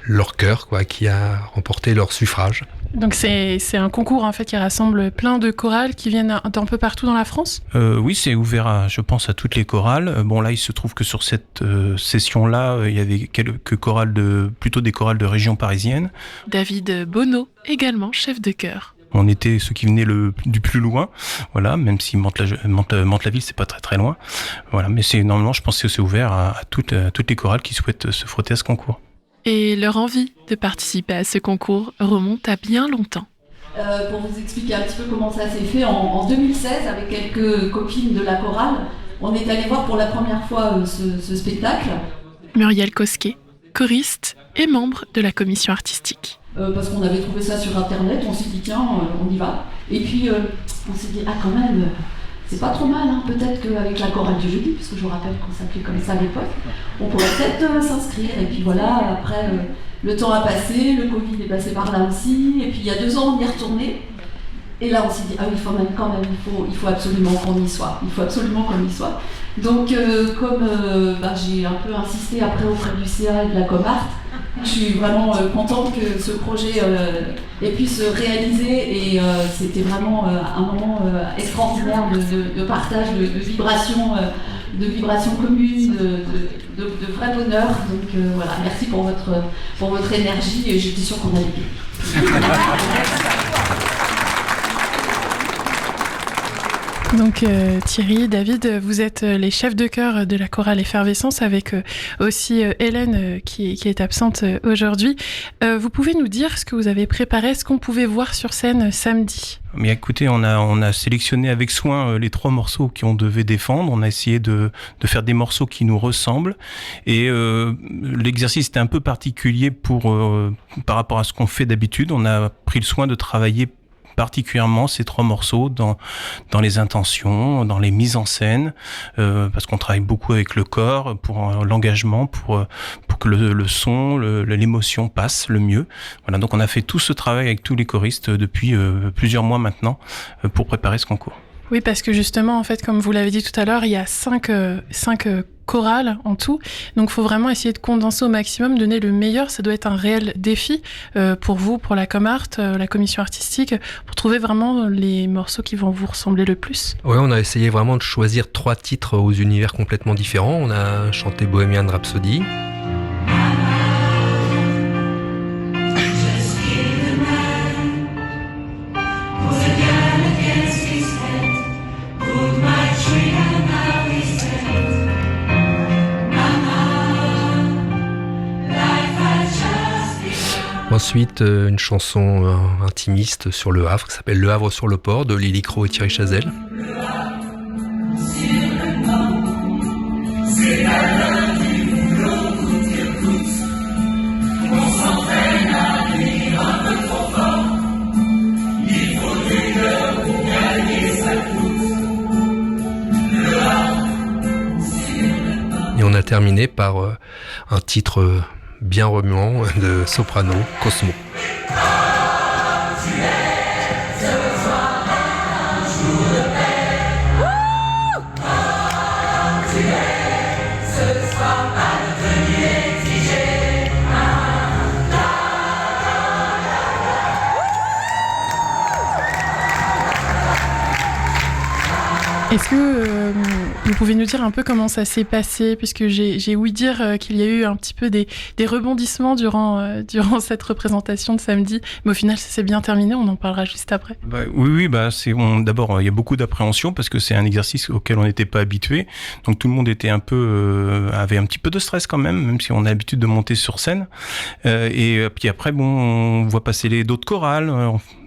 leur chœur, qui a remporté leur suffrage. Donc c'est un concours en fait qui rassemble plein de chorales qui viennent d'un peu partout dans la France. Oui, c'est ouvert je pense à toutes les chorales. Bon là, il se trouve que sur cette session-là, il y avait quelques chorales plutôt des chorales de région parisienne. David Bonneau, également chef de chœur. On était ceux qui venaient du plus loin, voilà, même si Mantes-la-Ville c'est pas très très loin, voilà. Mais normalement, je pense que c'est ouvert à toutes les chorales qui souhaitent se frotter à ce concours. Et leur envie de participer à ce concours remonte à bien longtemps. Pour vous expliquer un petit peu comment ça s'est fait, en 2016, avec quelques copines de la chorale, on est allé voir pour la première fois ce spectacle. Muriel Cosquet, choriste et membre de la commission artistique. Parce qu'on avait trouvé ça sur internet, on s'est dit tiens, on y va. Et puis on s'est dit quand même, c'est pas trop mal, peut-être qu'avec la chorale du jeudi, parce que je vous rappelle qu'on s'appelait comme ça à l'époque, on pourrait peut-être s'inscrire. Et puis voilà, après le temps a passé, le Covid est passé par là aussi, et puis il y a 2 ans on y est retourné. Et là on s'est dit il faut absolument qu'on y soit, Donc comme j'ai un peu insisté après auprès du CA et de la Comart, je suis vraiment contente que ce projet ait pu se réaliser et c'était vraiment un moment extraordinaire de partage, de vibrations communes, de vrai bonheur. Donc voilà, merci pour votre énergie et j'étais sûre qu'on allait bien. Donc Thierry, David, vous êtes les chefs de chœur de la chorale Effervescence avec aussi Hélène qui est absente aujourd'hui. Vous pouvez nous dire ce que vous avez préparé, ce qu'on pouvait voir sur scène samedi? Mais écoutez, on a sélectionné avec soin les 3 morceaux qu'on devait défendre. On a essayé de faire des morceaux qui nous ressemblent. Et l'exercice était un peu particulier par rapport à ce qu'on fait d'habitude. On a pris le soin de travailler particulièrement ces 3 morceaux dans les intentions, dans les mises en scène, parce qu'on travaille beaucoup avec le corps pour l'engagement, pour que le son, l'émotion passe le mieux. Voilà, donc on a fait tout ce travail avec tous les choristes depuis plusieurs mois maintenant pour préparer ce concours. Oui, parce que justement, en fait, comme vous l'avez dit tout à l'heure, il y a 5 chorales en tout. Donc, il faut vraiment essayer de condenser au maximum, donner le meilleur. Ça doit être un réel défi pour vous, pour la Comart, la commission artistique, pour trouver vraiment les morceaux qui vont vous ressembler le plus. Oui, on a essayé vraiment de choisir 3 titres aux univers complètement différents. On a chanté Bohemian Rhapsody. Ensuite, une chanson intimiste sur Le Havre qui s'appelle Le Havre sur le port de Lily Crow et Thierry Chazelle. Et on a terminé par un titre bien remuant de soprano, Cosmo. Est-ce que vous pouvez nous dire un peu comment ça s'est passé, puisque j'ai ouï dire qu'il y a eu un petit peu des rebondissements durant cette représentation de samedi, mais au final ça s'est bien terminé, on en parlera juste après. Oui, d'abord il y a beaucoup d'appréhension parce que c'est un exercice auquel on n'était pas habitué, donc tout le monde était avait un petit peu de stress quand même si on a l'habitude de monter sur scène, et puis après on voit passer d'autres chorales,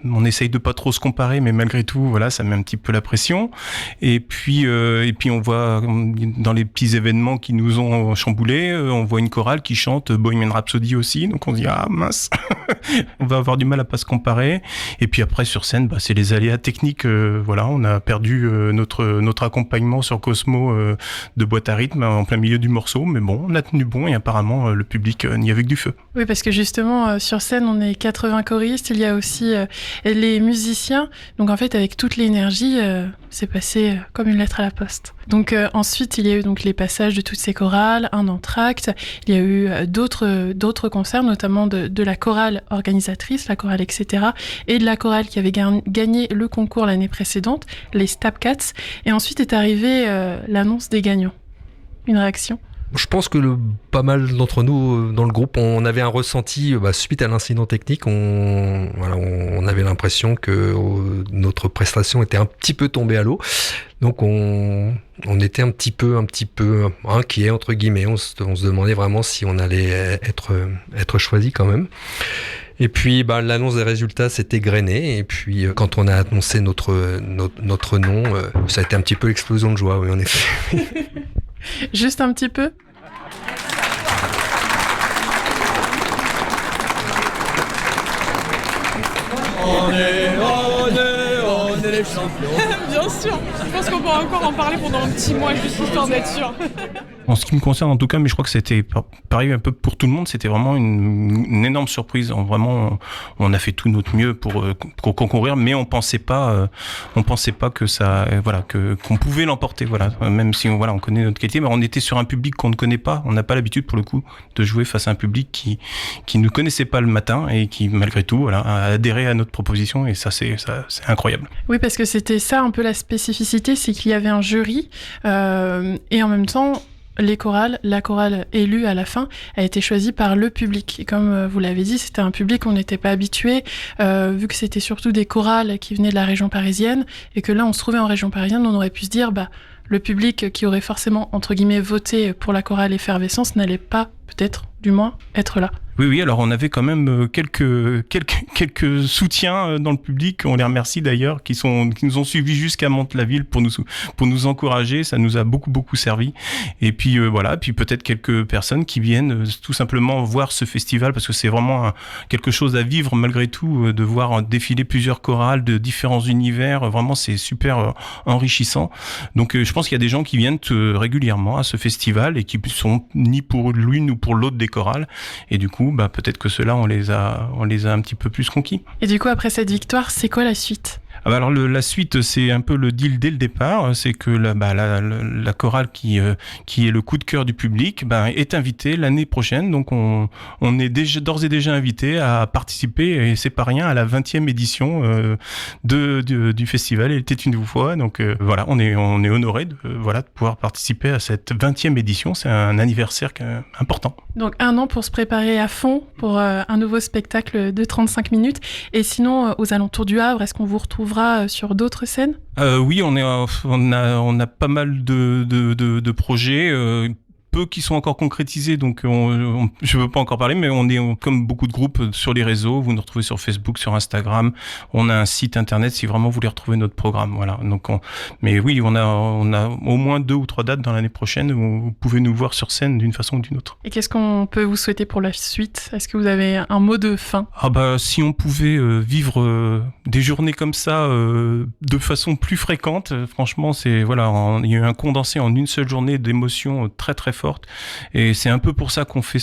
on essaye de pas trop se comparer, mais malgré tout voilà, ça met un petit peu la pression. Et puis on voit dans les petits événements qui nous ont chamboulés, on voit une chorale qui chante Bohemian Rhapsody aussi, donc on se dit ah mince, on va avoir du mal à pas se comparer. Et puis après sur scène, c'est les aléas techniques. Voilà, on a perdu notre accompagnement sur Cosmo de boîte à rythme en plein milieu du morceau, mais bon, on a tenu bon et apparemment le public n'y avait que du feu. Oui, parce que justement sur scène on est 80 choristes, il y a aussi les musiciens, donc en fait avec toute l'énergie, c'est passé comme une lettre à la poste. Donc ensuite, il y a eu donc les passages de toutes ces chorales, un entracte, il y a eu d'autres concerts, notamment de la chorale organisatrice, la chorale etc., et de la chorale qui avait gagné le concours l'année précédente, les Stabcats, et ensuite est arrivée l'annonce des gagnants. Une réaction ? Je pense que pas mal d'entre nous dans le groupe, on avait un ressenti suite à l'incident technique. On avait l'impression que notre prestation était un petit peu tombée à l'eau. Donc on était un petit peu inquiet entre guillemets. On se demandait vraiment si on allait être choisi quand même. Et puis l'annonce des résultats s'était grainée. Et puis quand on a annoncé notre nom, ça a été un petit peu l'explosion de joie, oui en effet. Juste un petit peu. On est les champions. Bien sûr. Je pense qu'on peut encore en parler pendant un petit mois, juste histoire d'être sûr. En ce qui me concerne en tout cas, mais je crois que c'était pareil un peu pour tout le monde, c'était vraiment une énorme surprise. On a fait tout notre mieux pour concourir, mais on pensait pas que ça, qu'on pouvait l'emporter, voilà. Même si on connaît notre qualité, mais on était sur un public qu'on ne connaît pas. On n'a pas l'habitude pour le coup de jouer face à un public qui ne connaissait pas le matin et qui malgré tout, a adhéré à notre proposition, et ça c'est incroyable. Oui, parce que c'était ça un peu la spécificité, c'est qu'il y avait un jury et en même temps les chorales, la chorale élue à la fin a été choisie par le public. Et comme vous l'avez dit, c'était un public qu'on n'était pas habitué, vu que c'était surtout des chorales qui venaient de la région parisienne, et que là on se trouvait en région parisienne, on aurait pu se dire le public qui aurait forcément entre guillemets voté pour la chorale Effervescence n'allait pas, peut-être du moins, être là. Oui, alors on avait quand même quelques soutiens dans le public. On les remercie d'ailleurs, qui nous ont suivis jusqu'à Mantes-la-Ville pour nous encourager. Ça nous a beaucoup servi. Et puis voilà, puis peut-être quelques personnes qui viennent tout simplement voir ce festival, parce que c'est vraiment quelque chose à vivre malgré tout, de voir défiler plusieurs chorales de différents univers. Vraiment, c'est super enrichissant. Donc je pense qu'il y a des gens qui viennent régulièrement à ce festival et qui sont ni pour l'une ou pour l'autre des chorales. Et du coup, peut-être que ceux-là, on les a un petit peu plus conquis. Et du coup, après cette victoire, c'est quoi la suite ? Alors la suite, c'est un peu le deal dès le départ, c'est que la chorale qui est le coup de cœur du public est invitée l'année prochaine, donc on est d'ores et déjà invité à participer, et c'est pas rien, à la 20e édition du festival. Il était une fois, donc voilà, on est honoré de pouvoir participer à cette 20e édition. C'est un anniversaire important. Donc 1 an pour se préparer à fond pour un nouveau spectacle de 35 minutes. Et sinon, aux alentours du Havre, est-ce qu'on vous retrouvera sur d'autres scènes ? Oui, on a pas mal de projets. Peu qui sont encore concrétisés, donc je ne veux pas encore parler, mais on est comme beaucoup de groupes sur les réseaux. Vous nous retrouvez sur Facebook, sur Instagram. On a un site internet si vraiment vous voulez retrouver notre programme. Voilà. Donc mais oui, on a au moins 2 ou 3 dates dans l'année prochaine où vous pouvez nous voir sur scène d'une façon ou d'une autre. Et qu'est-ce qu'on peut vous souhaiter pour la suite ? Est-ce que vous avez un mot de fin ? Si on pouvait vivre des journées comme ça de façon plus fréquente, franchement, il y a eu un condensé en une seule journée d'émotions très très forte, et c'est un peu pour ça qu'on fait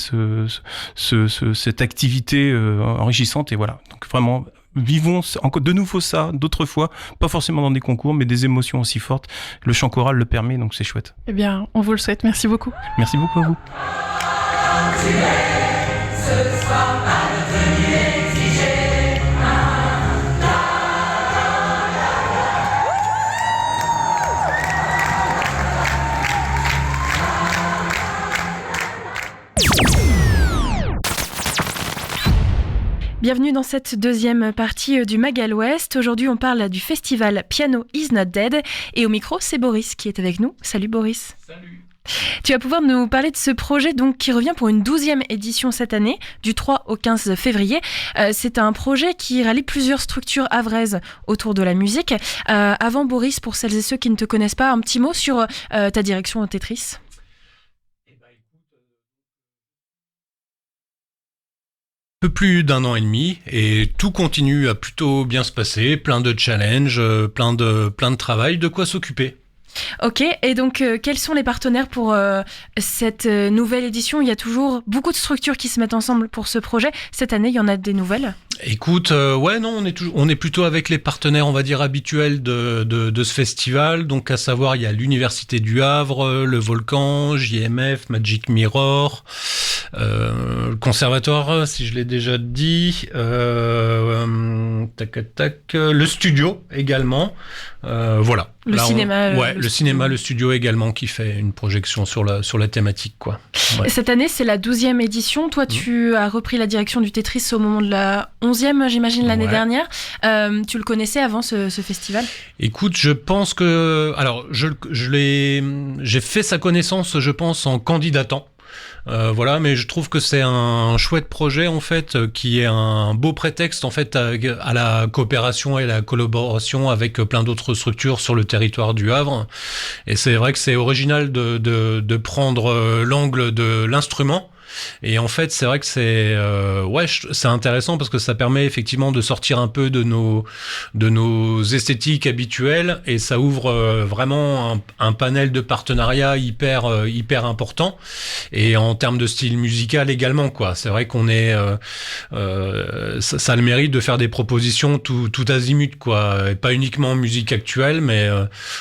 cette activité enrichissante. Et voilà, donc vraiment vivons encore de nouveau ça d'autres fois, pas forcément dans des concours, mais des émotions aussi fortes. Le chant choral le permet, donc c'est chouette. Eh bien, on vous le souhaite. Merci beaucoup. Merci beaucoup à vous. Ce soir, pas de tenue exigée. Bienvenue dans cette deuxième partie du Mag à l'Ouest. Aujourd'hui, on parle du festival Piano is Not Dead. Et au micro, c'est Boris qui est avec nous. Salut Boris. Salut. Tu vas pouvoir nous parler de ce projet qui revient pour une 12e édition cette année, du 3 au 15 février. C'est un projet qui rallie plusieurs structures havraises autour de la musique. Avant Boris, pour celles et ceux qui ne te connaissent pas, un petit mot sur ta direction au Tetris. Peu plus d'1 an et demi, et tout continue à plutôt bien se passer, plein de challenges, plein de travail, de quoi s'occuper. Ok, et donc quels sont les partenaires pour cette nouvelle édition ? Il y a toujours beaucoup de structures qui se mettent ensemble pour ce projet. Cette année, il y en a des nouvelles ? Écoute, on est plutôt avec les partenaires, on va dire, habituels de ce festival. Donc, à savoir, il y a l'Université du Havre, le Volcan, JMF, Magic Mirror, le Conservatoire, si je l'ai déjà dit, le studio également. Voilà. Le cinéma. Le cinéma, le studio également, qui fait une projection sur la thématique, quoi. Ouais. Cette année, c'est la 12e édition. Toi, tu as repris la direction du Tetris au moment de la 11e, j'imagine, l'année dernière. Tu le connaissais avant ce festival ? Écoute, je pense que... Alors, j'ai fait sa connaissance, je pense, en candidatant. Voilà, mais je trouve que c'est un chouette projet en fait, qui est un beau prétexte en fait à la coopération et la collaboration avec plein d'autres structures sur le territoire du Havre. Et c'est vrai que c'est original de prendre l'angle de l'instrument. Et en fait, c'est vrai que c'est intéressant parce que ça permet effectivement de sortir un peu de nos esthétiques habituelles, et ça ouvre vraiment un panel de partenariats hyper important, et en termes de style musical également, quoi. C'est vrai qu'on est ça a le mérite de faire des propositions tout azimut, quoi, et pas uniquement en musique actuelle, mais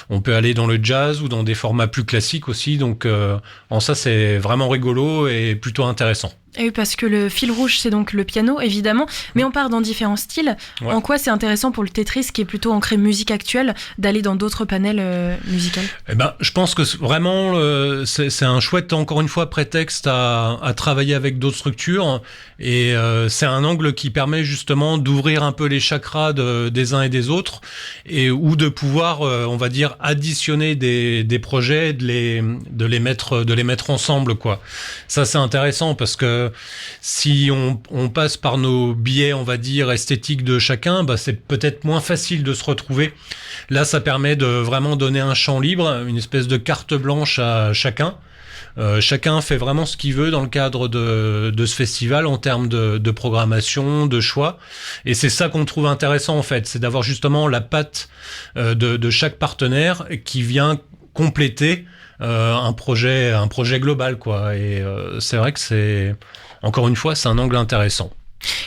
on peut aller dans le jazz ou dans des formats plus classiques aussi. Donc en ça, c'est vraiment rigolo et plutôt intéressant. Et oui, parce que le fil rouge, c'est donc le piano, évidemment, mais on part dans différents styles. Ouais. En quoi c'est intéressant pour le Tetris, qui est plutôt ancré musique actuelle, d'aller dans d'autres panels musicaux? Eh ben, je pense que vraiment, c'est un chouette, encore une fois, prétexte à travailler avec d'autres structures. Et c'est un angle qui permet justement d'ouvrir un peu les chakras des uns et des autres, ou de pouvoir, on va dire, additionner des projets, de les mettre ensemble, quoi. Ça, c'est intéressant parce que si on passe par nos biais, on va dire, esthétiques de chacun, bah, c'est peut-être moins facile de se retrouver. Là, ça permet de vraiment donner un champ libre, une espèce de carte blanche à chacun. Chacun fait vraiment ce qu'il veut dans le cadre de ce festival en termes de programmation, de choix. Et c'est ça qu'on trouve intéressant, en fait. C'est d'avoir justement la patte de chaque partenaire qui vient compléter un projet global, quoi. Et c'est vrai que encore une fois, c'est un angle intéressant.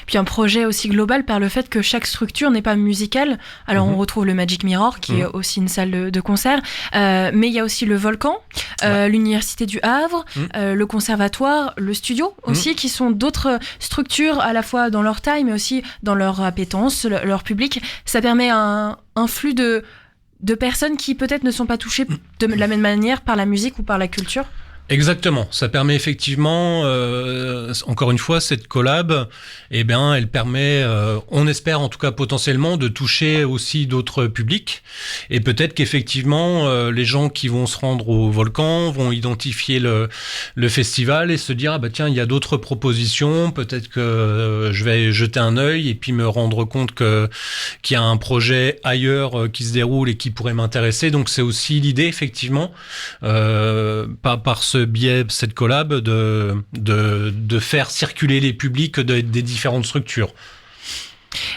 Puis un projet aussi global par le fait que chaque structure n'est pas musicale. Alors on retrouve le Magic Mirror qui est aussi une salle de concert, mais il y a aussi le Volcan, l'Université du Havre, le Conservatoire, le Studio aussi, qui sont d'autres structures à la fois dans leur taille mais aussi dans leur appétence, leur public. Ça permet un flux de personnes qui peut-être ne sont pas touchées de la même manière par la musique ou par la culture. Exactement, ça permet effectivement, encore une fois, cette collab, eh bien, elle permet, on espère en tout cas potentiellement, de toucher aussi d'autres publics, et peut-être qu'effectivement, les gens qui vont se rendre au Volcan vont identifier le festival et se dire, ah bah tiens, il y a d'autres propositions, peut-être que je vais jeter un œil et puis me rendre compte qu'il y a un projet ailleurs qui se déroule et qui pourrait m'intéresser. Donc c'est aussi l'idée, effectivement, par ce biais, cette collab, de faire circuler les publics des différentes structures.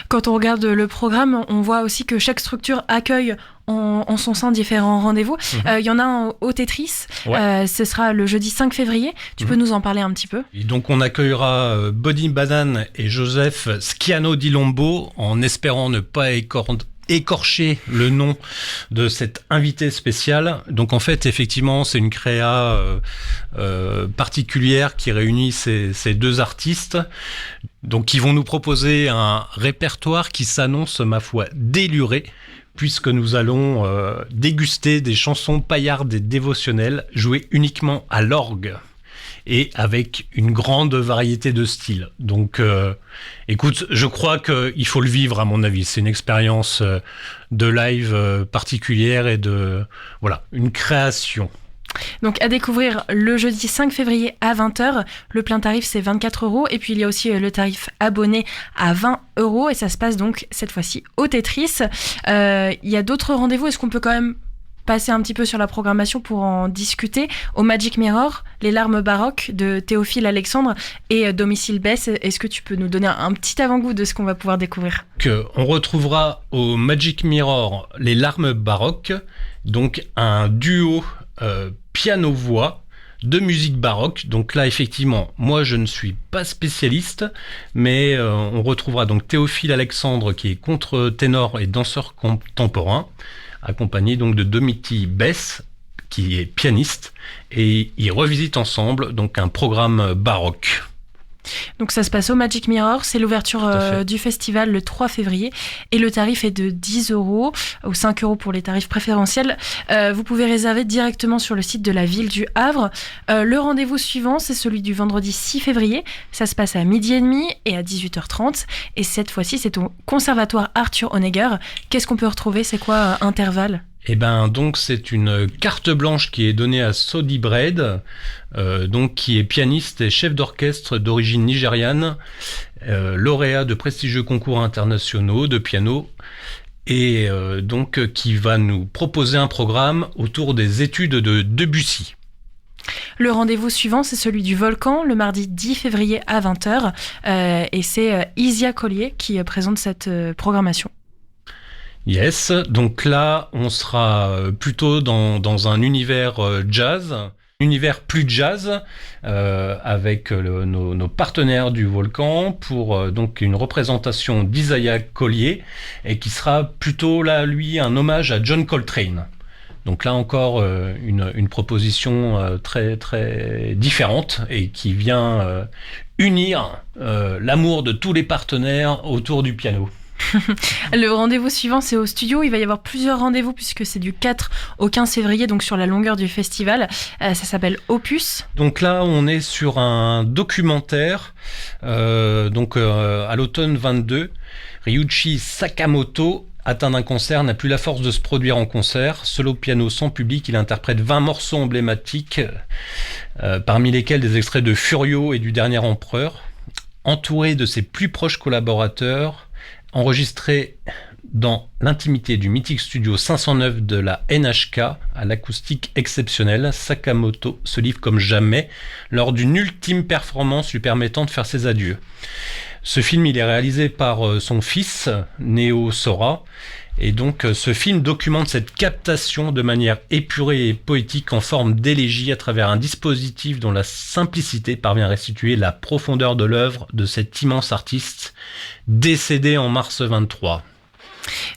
Quand on regarde le programme, on voit aussi que chaque structure accueille en son sein différents rendez-vous. Il y en a un au Tetris, ce sera le jeudi 5 février. Tu peux nous en parler un petit peu? Et donc on accueillera Body Banane et Joseph Schiano di Lombo, en espérant ne pas écorcher le nom de cet invité spécial. Donc en fait, effectivement, c'est une créa particulière qui réunit ces deux artistes, donc qui vont nous proposer un répertoire qui s'annonce, ma foi, déluré, puisque nous allons déguster des chansons paillardes et dévotionnelles jouées uniquement à l'orgue et avec une grande variété de styles. Donc, écoute, je crois qu'il faut le vivre, à mon avis. C'est une expérience de live particulière et une création. Donc à découvrir le jeudi 5 février à 20h. Le plein tarif, c'est 24 €. Et puis il y a aussi le tarif abonné à 20 €. Et ça se passe donc cette fois-ci au Tetris. Il y a d'autres rendez-vous. Est-ce qu'on peut quand même passer un petit peu sur la programmation pour en discuter? Au Magic Mirror, Les Larmes Baroques de Théophile Alexandre et Domicile Bess. Est-ce que tu peux nous donner un petit avant-goût de ce qu'on va pouvoir découvrir? On retrouvera au Magic Mirror Les Larmes Baroques, donc un duo piano-voix de musique baroque. Donc là, effectivement, moi je ne suis pas spécialiste, mais on retrouvera donc Théophile Alexandre qui est contre-ténor et danseur contemporain, accompagné donc de Domicile Bess qui est pianiste, et ils revisitent ensemble donc un programme baroque. Donc ça se passe au Magic Mirror, c'est l'ouverture du festival le 3 février et le tarif est de 10 € ou 5 € pour les tarifs préférentiels. Vous pouvez réserver directement sur le site de la ville du Havre. Le rendez-vous suivant, c'est celui du vendredi 6 février. Ça se passe à 12h30 et à 18h30 et cette fois-ci c'est au Conservatoire Arthur Honegger. Qu'est-ce qu'on peut retrouver? C'est quoi intervalle? Eh ben donc c'est une carte blanche qui est donnée à Sodi Bread, donc qui est pianiste et chef d'orchestre d'origine nigériane, lauréat de prestigieux concours internationaux de piano, et donc qui va nous proposer un programme autour des études de Debussy. Le rendez-vous suivant, c'est celui du Volcan, le mardi 10 février à 20h, et c'est Isia Collier qui présente cette programmation. Yes, donc là, on sera plutôt dans un univers jazz, univers plus jazz, avec nos partenaires du Volcan pour donc une représentation d'Isaiah Collier, et qui sera plutôt là, lui, un hommage à John Coltrane. Donc là encore, une proposition très très différente et qui vient unir l'amour de tous les partenaires autour du piano. Le rendez-vous suivant, c'est au studio. Il va y avoir plusieurs rendez-vous puisque c'est du 4 au 15 février, donc sur la longueur du festival. Ça s'appelle Opus. Donc là, on est sur un documentaire. À l'automne 22, Ryuichi Sakamoto, atteint d'un cancer, n'a plus la force de se produire en concert. Seul au piano sans public, il interprète 20 morceaux emblématiques, parmi lesquels des extraits de Furio et du Dernier Empereur. Entouré de ses plus proches collaborateurs, enregistré dans l'intimité du mythique studio 509 de la NHK, à l'acoustique exceptionnelle, Sakamoto se livre comme jamais lors d'une ultime performance lui permettant de faire ses adieux. Ce film, il est réalisé par son fils, Neo Sora, et donc ce film documente cette captation de manière épurée et poétique en forme d'élégie à travers un dispositif dont la simplicité parvient à restituer la profondeur de l'œuvre de cet immense artiste décédé en mars 23.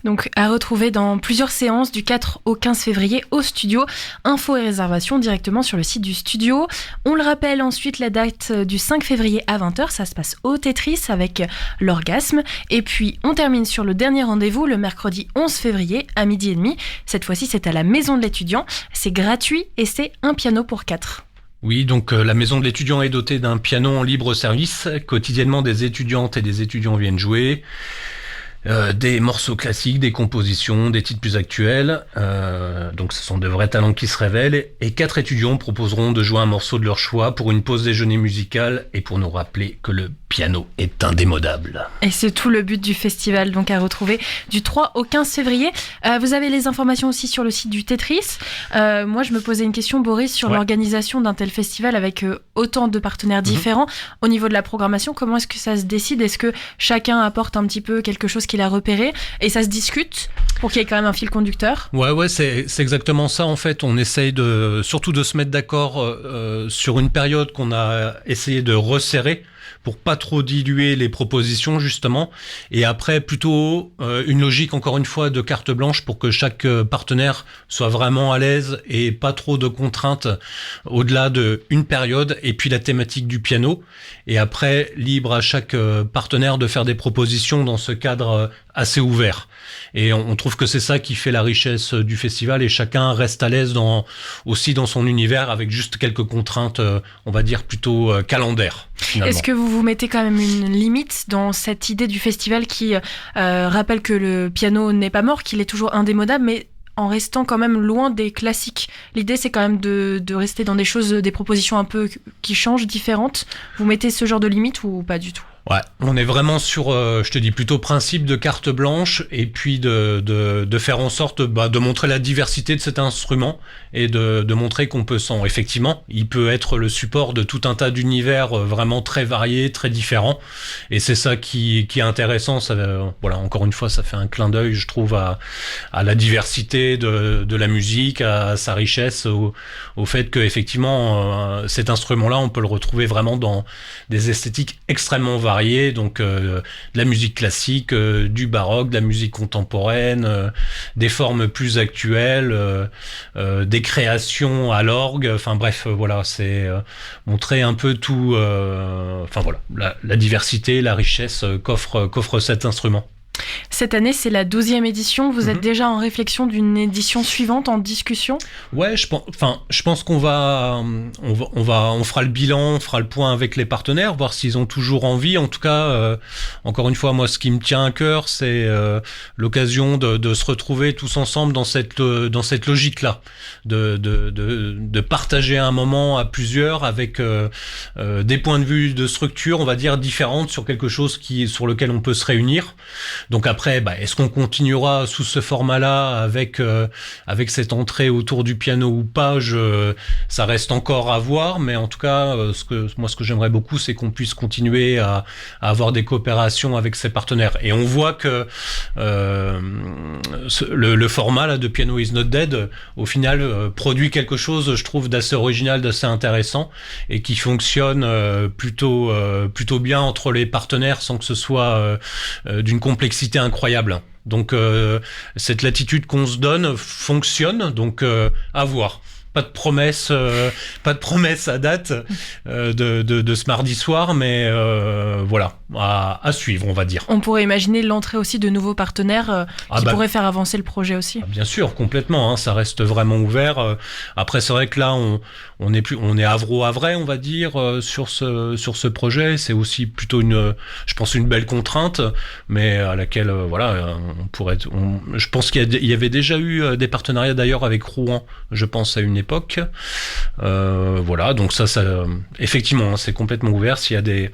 Donc à retrouver dans plusieurs séances du 4 au 15 février au studio. Infos et réservations directement sur le site du studio. On le rappelle ensuite, la date du 5 février à 20h, ça se passe au Tetris avec l'orgasme. Et puis on termine sur le dernier rendez-vous le mercredi 11 février à 12h30. Cette fois-ci c'est à la Maison de l'étudiant. C'est gratuit et c'est un piano pour 4. Oui, donc la Maison de l'étudiant est dotée d'un piano en libre service. Quotidiennement, des étudiantes et des étudiants viennent jouer. Des morceaux classiques, des compositions, des titres plus actuels. Donc ce sont de vrais talents qui se révèlent. Et 4 étudiants proposeront de jouer un morceau de leur choix pour une pause déjeuner musicale et pour nous rappeler que le piano est indémodable. Et c'est tout le but du festival, donc à retrouver du 3 au 15 février. Vous avez les informations aussi sur le site du Tetris. Moi, je me posais une question, Boris, sur l'organisation d'un tel festival avec autant de partenaires différents. Au niveau de la programmation, comment est-ce que ça se décide ? Est-ce que chacun apporte un petit peu quelque chose qu'il a repéré et ça se discute pour qu'il y ait quand même un fil conducteur ? Ouais, c'est exactement ça en fait. On essaye surtout de se mettre d'accord sur une période qu'on a essayé de resserrer pour pas trop diluer les propositions justement, et après plutôt une logique encore une fois de carte blanche pour que chaque partenaire soit vraiment à l'aise et pas trop de contraintes au-delà d'une période, et puis la thématique du piano, et après libre à chaque partenaire de faire des propositions dans ce cadre assez ouvert. Et on trouve que c'est ça qui fait la richesse du festival, et chacun reste à l'aise aussi dans son univers avec juste quelques contraintes, on va dire plutôt calendaires. Finalement. Est-ce que vous mettez quand même une limite dans cette idée du festival qui rappelle que le piano n'est pas mort, qu'il est toujours indémodable, mais en restant quand même loin des classiques? L'idée, c'est quand même de rester dans des choses, des propositions un peu qui changent, différentes. Vous mettez ce genre de limite ou pas du tout? Ouais, on est vraiment sur, je te dis, plutôt principe de carte blanche, et puis de faire en sorte de montrer la diversité de cet instrument, et de montrer qu'on peut effectivement, il peut être le support de tout un tas d'univers vraiment très variés, très différents, et c'est ça qui est intéressant. Ça, voilà, encore une fois, ça fait un clin d'œil, je trouve, à la diversité de la musique, à sa richesse, au fait que effectivement, cet instrument-là, on peut le retrouver vraiment dans des esthétiques extrêmement variées. Donc de la musique classique, du baroque, de la musique contemporaine, des formes plus actuelles, des créations à l'orgue, enfin bref, voilà, c'est montrer un peu tout, enfin voilà, la diversité, la richesse qu'offre cet instrument. Cette année, c'est la 12e édition. Vous êtes déjà en réflexion d'une édition suivante, en discussion? Ouais, je pense qu'on on fera le bilan, on fera le point avec les partenaires, voir s'ils ont toujours envie. En tout cas, encore une fois, moi, ce qui me tient à cœur, c'est l'occasion de se retrouver tous ensemble dans cette logique-là, de partager un moment à plusieurs avec des points de vue de structure, on va dire, différentes sur quelque chose sur lequel on peut se réunir. Donc après, est-ce qu'on continuera sous ce format-là avec cette entrée autour du piano ou pas, ça reste encore à voir, mais en tout cas, ce que j'aimerais beaucoup, c'est qu'on puisse continuer à avoir des coopérations avec ces partenaires. Et on voit que le format là, de Piano is Not Dead, au final, produit quelque chose, je trouve, d'assez original, d'assez intéressant, et qui fonctionne plutôt bien entre les partenaires sans que ce soit d'une complexité incroyable. Donc cette latitude qu'on se donne fonctionne, donc à voir. Pas de promesse à date de ce mardi soir, mais voilà, à suivre, on va dire. On pourrait imaginer l'entrée aussi de nouveaux partenaires qui pourraient faire avancer le projet aussi. Bien sûr, complètement, hein, ça reste vraiment ouvert. Après, c'est vrai que là, on est havro-havrais, on va dire, sur ce projet. C'est aussi plutôt je pense une belle contrainte, mais à laquelle, voilà, je pense qu'il y avait déjà eu des partenariats d'ailleurs avec Rouen, je pense à une époque. Voilà, donc ça effectivement, hein, c'est complètement ouvert. S'il y a des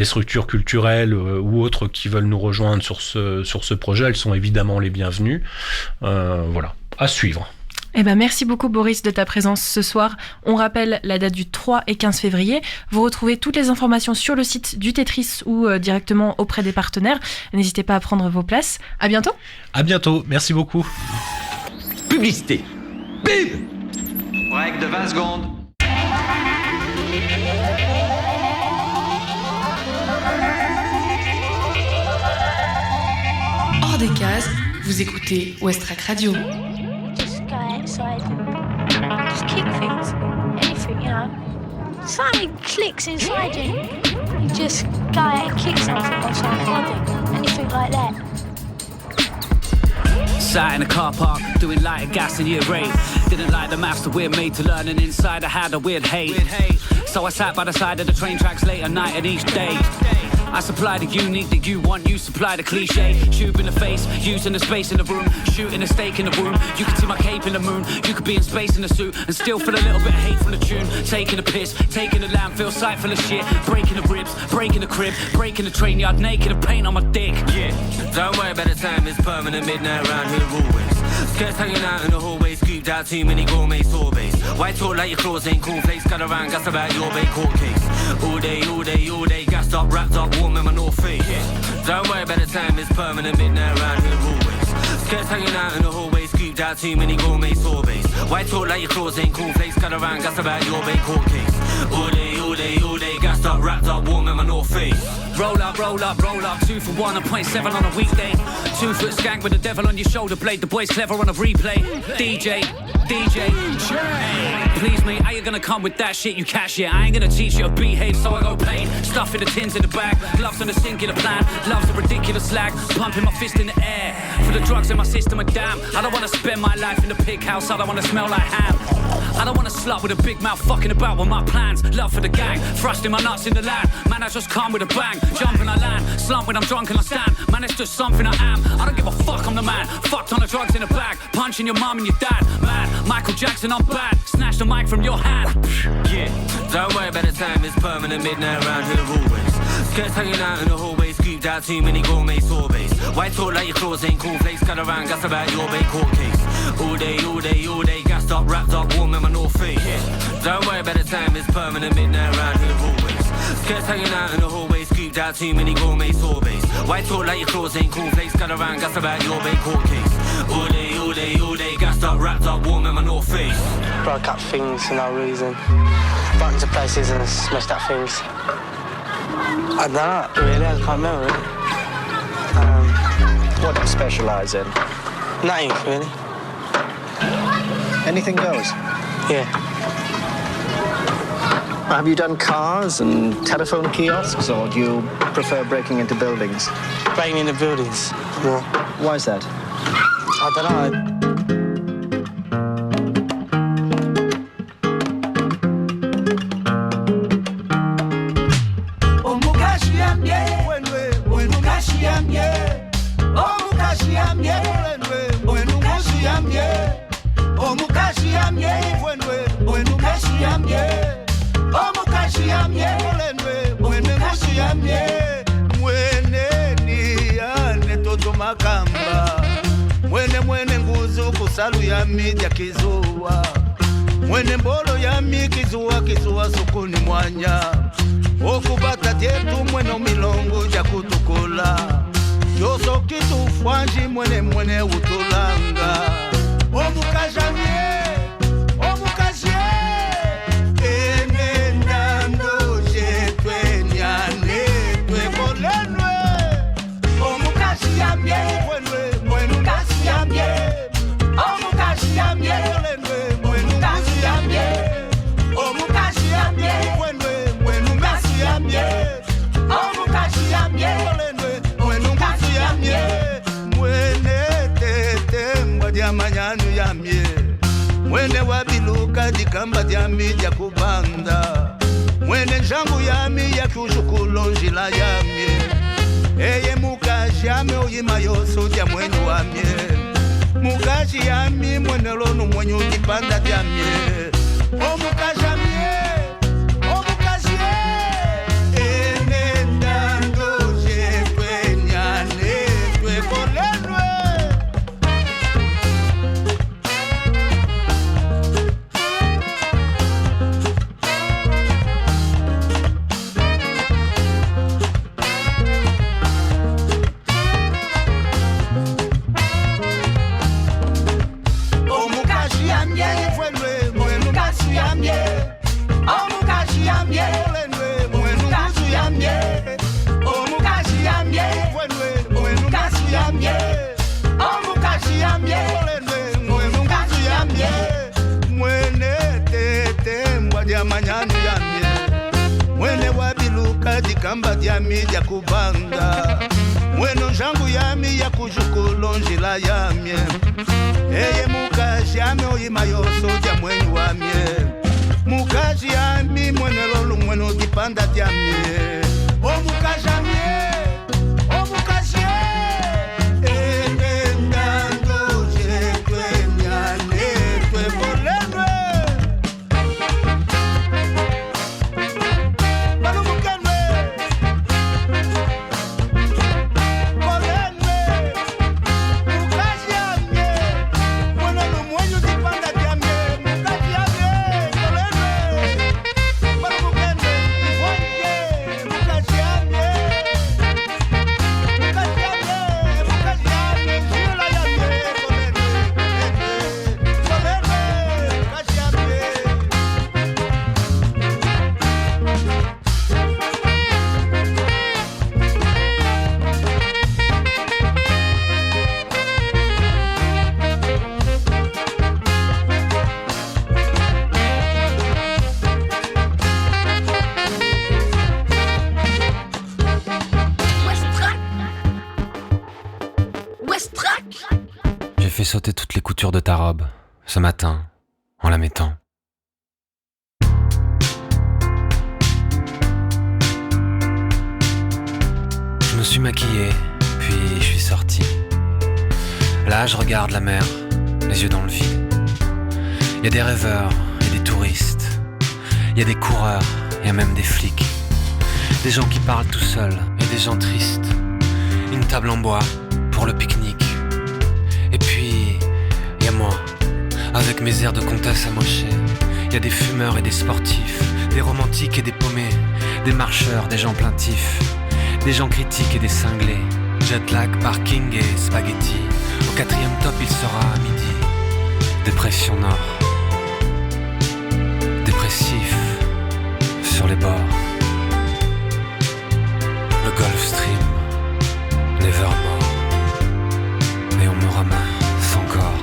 structures culturelles ou autres qui veulent nous rejoindre sur ce projet, elles sont évidemment les bienvenues. Voilà, à suivre. Eh ben, merci beaucoup Boris de ta présence ce soir. On rappelle la date du 3 et 15 février. Vous retrouvez toutes les informations sur le site du Tetris ou directement auprès des partenaires. N'hésitez pas à prendre vos places. À bientôt. À bientôt, merci beaucoup. Publicité. Pub. Break de 20 secondes. Hors des cases, vous écoutez Westrack Radio. Just go outside and just kick things. Anything, you know. Something clicks inside you. You just go out and kick something or something. Anything like that. Sat in a car park, doing lighter gas in year 8. Didn't like the maths that we're made to learn, and inside I had a weird hate. So I sat by the side of the train tracks late at night and each day. I supply the unique that you want, you supply the cliche. Tube in the face, using the space in the room, shooting a stake in the womb. You can see my cape in the moon, you could be in space in a suit and still feel a little bit of hate from the tune. Taking the piss, taking the landfill, sight full of shit. Breaking the ribs, breaking the crib, breaking the train yard, naked and paint on my dick. Yeah, don't worry about the time, it's permanent midnight round here always. Skirts hanging out in the hallway, scooped out too many gourmet sorbets. Why talk like your claws ain't cornflakes? Got around, gas about your baked court case. All day, all day, all day, gassed up, wrapped up, warm in my North Face. Don't worry about the time, it's permanent midnight round here always. Skirts hanging out in the hallway, scooped out too many gourmet sorbets. Why talk like your claws ain't cornflakes? Got around, gas about your baked court case. All day, all day, all day, gassed up, wrapped up, warm in my North Face. Roll up, roll up, roll up, 2 for 1 and 0.7 on a weekday. 2 foot skank with the devil on your shoulder blade. The boy's clever on a replay. DJ, please mate, how you gonna come with that shit, you cash it? I ain't gonna teach you to behave, so I go paid. Stuff in the tins in the bag, gloves on the sink in the plan. Love's a ridiculous slag, pumping my fist in the air. For the drugs in my system are damn. I don't wanna spend my life in the pig house, I don't wanna smell like ham. I don't wanna slut with a big mouth fucking about with my plans. Love for the gang, thrusting my nuts in the land. Man, I just come with a bang, jump and I land. Slump when I'm drunk and I stand. Man, it's just something I am. I don't give a fuck, I'm the man. Fucked on the drugs in the bag, punching your mum and your dad. Man, Michael Jackson, I'm bad. Snatch the mic from your hand. Yeah, don't worry about the time, it's permanent midnight round here always. Skirts hanging out in the hallway, scooped out too many gourmet sorbets. Why talk like your claws ain't cornflakes? Got around, gas about your baked court case. All day, all day, all day, gassed up, wrapped up, warm in my North Face. Don't worry about the time, it's permanent midnight round here always. Skirts hanging out in the hallway, scooped out too many gourmet sorbets. Why talk like your claws ain't cornflakes? Got around, gas about your baked court case. All day, all day, all day, gassed up, wrapped up, warm in my North Face. Broke up things for no reason. Bumped into places and smashed up things. I don't know, really, I can't remember really. What do you specialise in? Nothing, really. Anything goes? Yeah. Have you done cars and telephone kiosks, or do you prefer breaking into buildings? Breaking into buildings, yeah. Why is that? I don't know. Mwene nguzu kusalu ya midya kizuwa. Mwene mbolo ya mi kizuwa sukuni mwanya. Okubata tetu mwene milongo ja kutukula. Yoso kitu fwanji mwene utulanga. Omukajamye, omukajye. Ene nando jetwe nyane twe kolenwe. Omukajamye, mwenwe. mwene wabiluka dikamba dyami dya kubanda mwene njangu yami yakujukulo njila yamye eye mukashi yami oyima yoso dya mwene wamye mukashi yami mwene lonu mwenye udipanda dyamye o mukashi yamye o mukashi enenda ndoje twenyane twekolelwe dikamba dyami dya kubanda mweno njangu yami yakujukulo njila yamye eye mukashi yami oyima yoso dya mwenyu wamye mukashi yami mwene lolu mweno dipanda dyamye o mukashi yamye o mukashi enenda ndoje twenyane twekolelwe J'ai fait sauter toutes les coutures de ta robe, ce matin, en la mettant. Je me suis maquillé, puis je suis sorti. Là, je regarde la mer, les yeux dans le vide. Y a des rêveurs et des touristes. Y a des coureurs, y a même des flics. Des gens qui parlent tout seuls et des gens tristes. Une table en bois pour le pique-nique. Et puis, y a moi, avec mes airs de comtesse amochée. Y a des fumeurs et des sportifs, des romantiques et des paumés, des marcheurs, des gens plaintifs, des gens critiques et des cinglés. Jetlag, parking et spaghetti. Au 4e top, il sera à midi. Dépression nord. Dépressif, sur les bords. Le Gulf Stream, Nevermore. Et on me ramasse encore.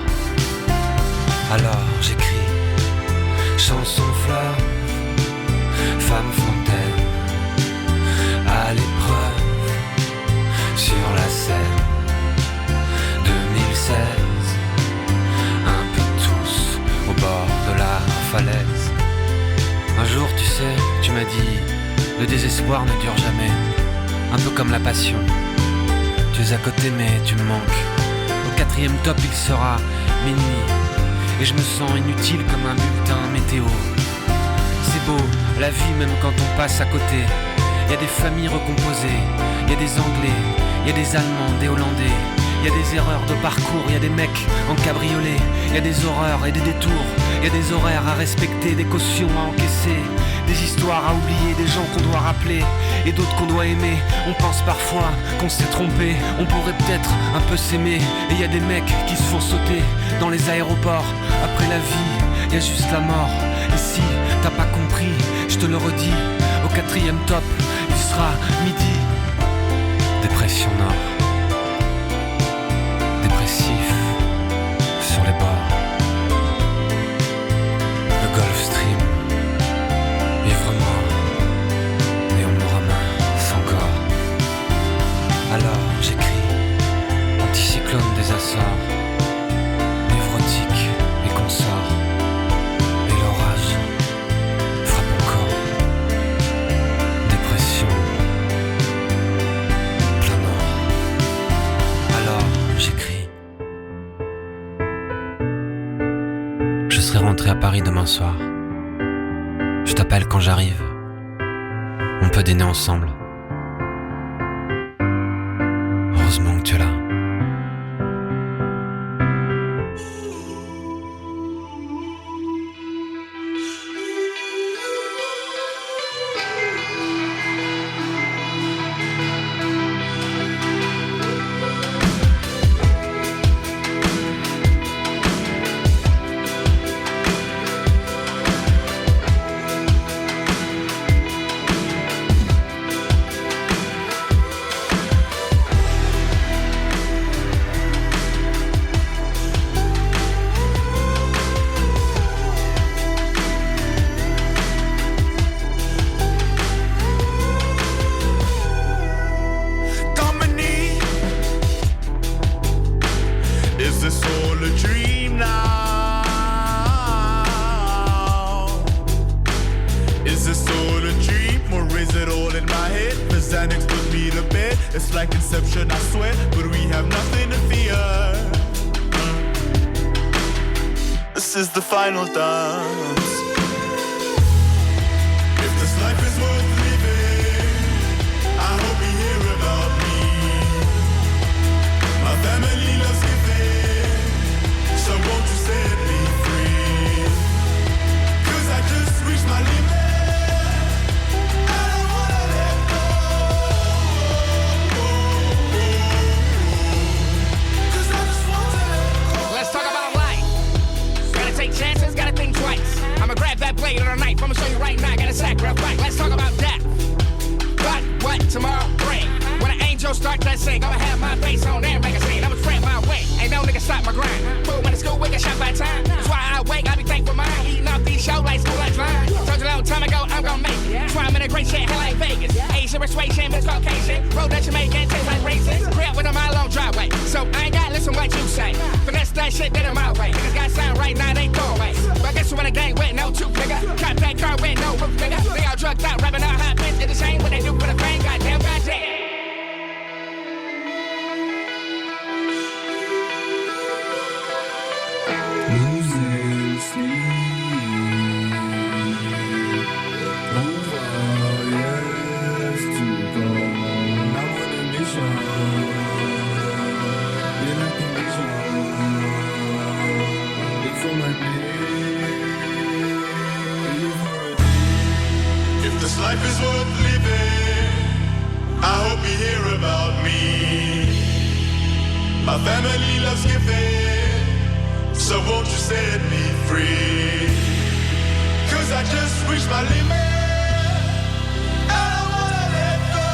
Alors j'écris chanson fleuve, femme fontaine, à l'épreuve, sur la scène. 2016, un peu tous au bord de la falaise. Un jour tu sais, tu m'as dit, le désespoir ne dure jamais. Un peu comme la passion. Tu es à côté mais tu me manques. Au 4e top il sera minuit. Et je me sens inutile comme un bulletin météo. C'est beau, la vie même quand on passe à côté. Y a des familles recomposées, y a des Anglais, y a des Allemands, des Hollandais. Y a des erreurs de parcours, y a des mecs en cabriolet. Y a des horreurs et des détours, y a des horaires à respecter, des cautions à encaisser, des histoires à oublier, des gens qu'on doit rappeler et d'autres qu'on doit aimer. On pense parfois qu'on s'est trompé, on pourrait peut-être un peu s'aimer. Et y a des mecs qui se font sauter dans les aéroports. Après la vie, y a juste la mort. Et si t'as pas compris, je te le redis, au 4e top, il sera midi. Dépression nord. Dépressif, sur les bords. Le Gulf Stream, ivre-mort. Et on me ramasse encore. Alors j'écris anticyclone des Açores, névrotique et consort. rentrer à Paris demain soir. Je t'appelle quand j'arrive. On peut dîner ensemble. Heureusement que tu es là. Final dance. If this life is worth living, I hope you hear about me. My family loves giving, so won't you set me free? 'Cause I just reached my limit, I don't wanna let go. 'Cause I just want to let go. Let's talk about life. Gotta take chances, gotta think twice. I'ma grab that blade or the knife, I'ma show you right now, got a sack real quick. Let's talk about death. But what tomorrow bring? When an angel start that sing, I'ma have my face on their magazine. I'ma spread my way, ain't no nigga stop my grind. Fool when the school we get shot by time. That's why I wake, I be thankful mine. Eating off these shows like school lights line. Told you a long time ago, I'm gonna make it. Try I'm in a great shit, hell like Vegas. Asian persuasion, but it's Caucasian. Road that you make and taste like racist. Grew up with a mile long driveway, so I ain't gotta listen what you say. Finesse that shit, did it my way. Niggas got sound right now, they throwaway. But I guess you in a gang with no tooth, nigga. Cop that car with no roof, nigga. They all drugged out, rapping out hot bitch. It's a shame what they do for the fame, goddamn, goddamn. Losing sleep over years to go. I'm on a mission, in a condition. Look for my day. If this life is worth living, I hope you hear about me. My family loves giving, so won't you set me free? 'Cause I just reached my limit, I don't wanna let go.